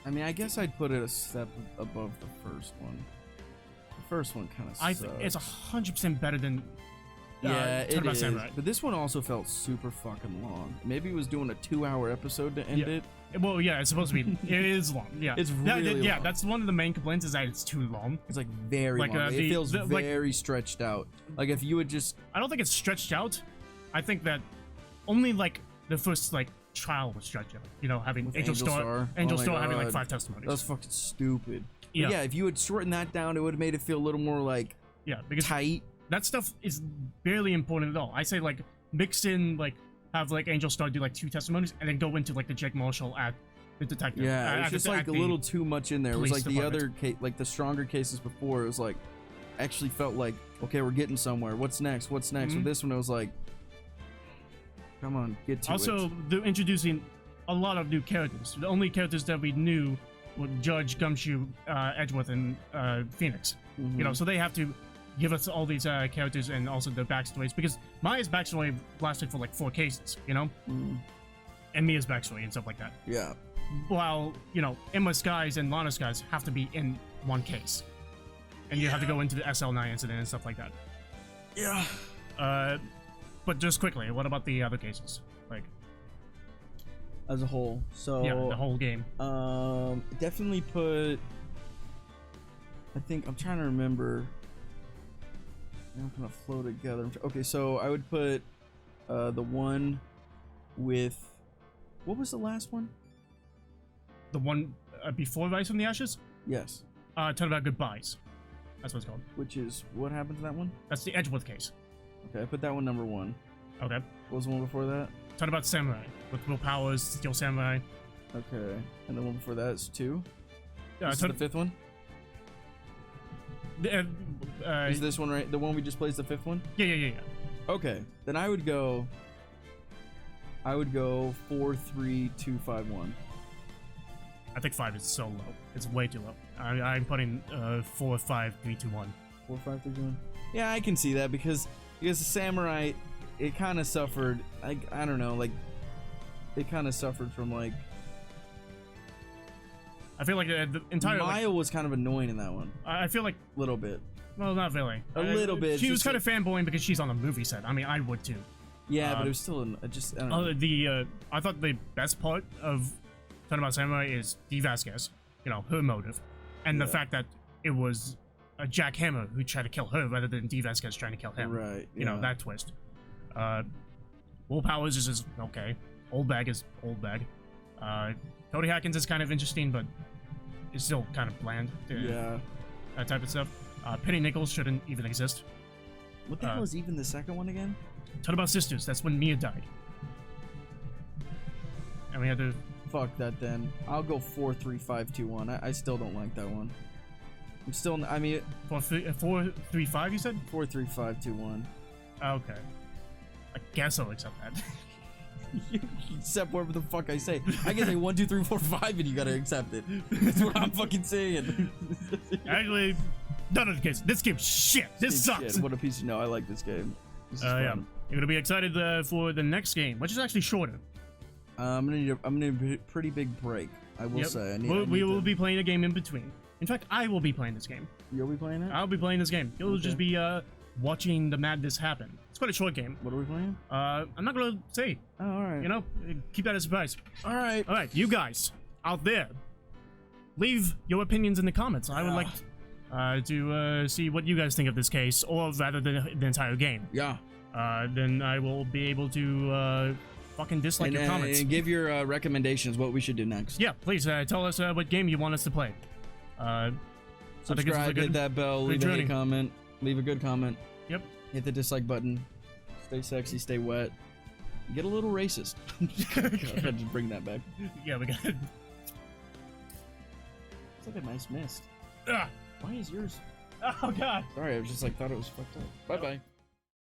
S2: I mean, I guess I'd put it a step above the first one. The first one kind of sucks.
S1: I think it's 100% better than
S2: it is.
S1: Samurai.
S2: But this one also felt super fucking long. Maybe he was doing a 2-hour episode to end it.
S1: Well, yeah, it's supposed to be. It is long. Yeah,
S2: it's really long.
S1: Yeah, that's one of the main complaints is that it's too long.
S2: It's like very long. It feels very stretched out. Like if you would just.
S1: I don't think it's stretched out. I think that only like the first like trial was stretched out. You know, having Angel Star having like 5 testimonies.
S2: That's fucking stupid.
S1: Yeah.
S2: But yeah, if you had shortened that down, it would have made it feel a little more like
S1: because
S2: tight.
S1: That stuff is barely important at all. I say like mix in like have like Angel Star do like 2 testimonies and then go into like the Jake Marshall at the detective.
S2: Yeah, it's just like a little too much in there. It was like the other case, like the stronger cases before. It was like actually felt like, okay, we're getting somewhere. What's next? Mm-hmm. With this one, it was like, come on, get to it.
S1: Also, they're introducing a lot of new characters. The only characters that we knew were Judge, Gumshoe, Edgeworth, and Phoenix.
S2: Mm-hmm.
S1: You know, so they have to give us all these characters and also their backstories, because Maya's backstory lasted for like 4 cases, you know, and Mia's backstory and stuff like that.
S2: Yeah.
S1: While, you know, Emma Skies and Lana Skies have to be in 1 case, and you have to go into the SL9 incident and stuff like that.
S2: Yeah.
S1: But just quickly, what about the other cases? Like
S2: as a whole. So
S1: yeah, the whole game.
S2: Definitely put. I think I'm trying to remember. I'm gonna flow together. Okay, so I would put the one with what was the last one?
S1: The one before Rise from the Ashes?
S2: Yes.
S1: Turnabout Goodbyes. That's what it's called.
S2: Which is what happened to that one?
S1: That's the Edgeworth case.
S2: Okay, I put that one number 1.
S1: Okay.
S2: What was the one before that?
S1: Turnabout Samurai with Will Powers, Steel Samurai.
S2: Okay, and the one before that is 2. This is the 5th one. Is this one right? The one we just played is the 5th one?
S1: Yeah.
S2: Okay, then I would go 4, 3, 2, 5, 1.
S1: I think 5 is so low. It's way too low. I'm putting 4, 5, 3, 2, 1.
S2: 4, 5, 3, 2, 1. Yeah, I can see that because the Samurai, it kind of suffered. I don't know, like it kind of suffered from like.
S1: I feel like the entire
S2: Maya was kind of annoying in that one.
S1: I feel like
S2: a little bit.
S1: Well, not really.
S2: A little bit.
S1: She was kind of fanboying because she's on the movie set. I mean, I would too.
S2: Yeah, but it was still I don't know.
S1: I thought the best part of Talking About Samurai is Dee Vasquez, you know, her motive, and the fact that it was Jack Hammer who tried to kill her rather than Dee Vasquez trying to kill him.
S2: Right.
S1: You know, that twist. Will Powers is just okay. Old bag is old bag. Cody Hackins is kind of interesting, but it's still kind of bland.
S2: Yeah.
S1: That type of stuff. Penny Nichols shouldn't even exist.
S2: What the hell is even the second one again?
S1: Talk About Sisters. That's when Mia died. And we had to...
S2: Fuck that then. I'll go 4-3-5-2-1. I still don't like that one. I'm still... I mean...
S1: 4-3-5, you said?
S2: 4-3-5-2-1.
S1: Okay. I guess I'll accept that.
S2: You accept whatever the fuck I say. I can say 1, 2, 3, 4, 5 and you gotta accept it. That's what I'm fucking saying.
S1: Actually, none of the case. This game's shit. This sucks.
S2: Shit. What a piece of... No, I like this game. This is
S1: yeah.
S2: fun.
S1: You're gonna be excited for the next game, which is actually shorter.
S2: I'm gonna need a pretty big break. I will say.
S1: We will be playing a game in between. In fact, I will be playing this game.
S2: You'll be playing it?
S1: I'll be playing this game. You'll just be watching the madness happen. It's quite a short game.
S2: What are we playing?
S1: I'm not gonna say.
S2: Oh, all right.
S1: You know, keep that as a surprise.
S2: All right.
S1: All right, you guys out there, leave your opinions in the comments. I would like to see what you guys think of this case, or rather the entire game.
S2: Yeah.
S1: Then I will be able to fucking dislike your comments.
S2: And give your recommendations what we should do next.
S1: Yeah, please tell us what game you want us to play.
S2: Subscribe, hit that bell, leave a comment, leave a good comment.
S1: Yep.
S2: Hit the dislike button. Stay sexy, stay wet. Get a little racist. God, just bring that back.
S1: Yeah, we got it.
S2: It's like a nice mist.
S1: Ah.
S2: Why is yours?
S1: Oh, God.
S2: Sorry, I was just like, thought it was fucked up. Bye-bye.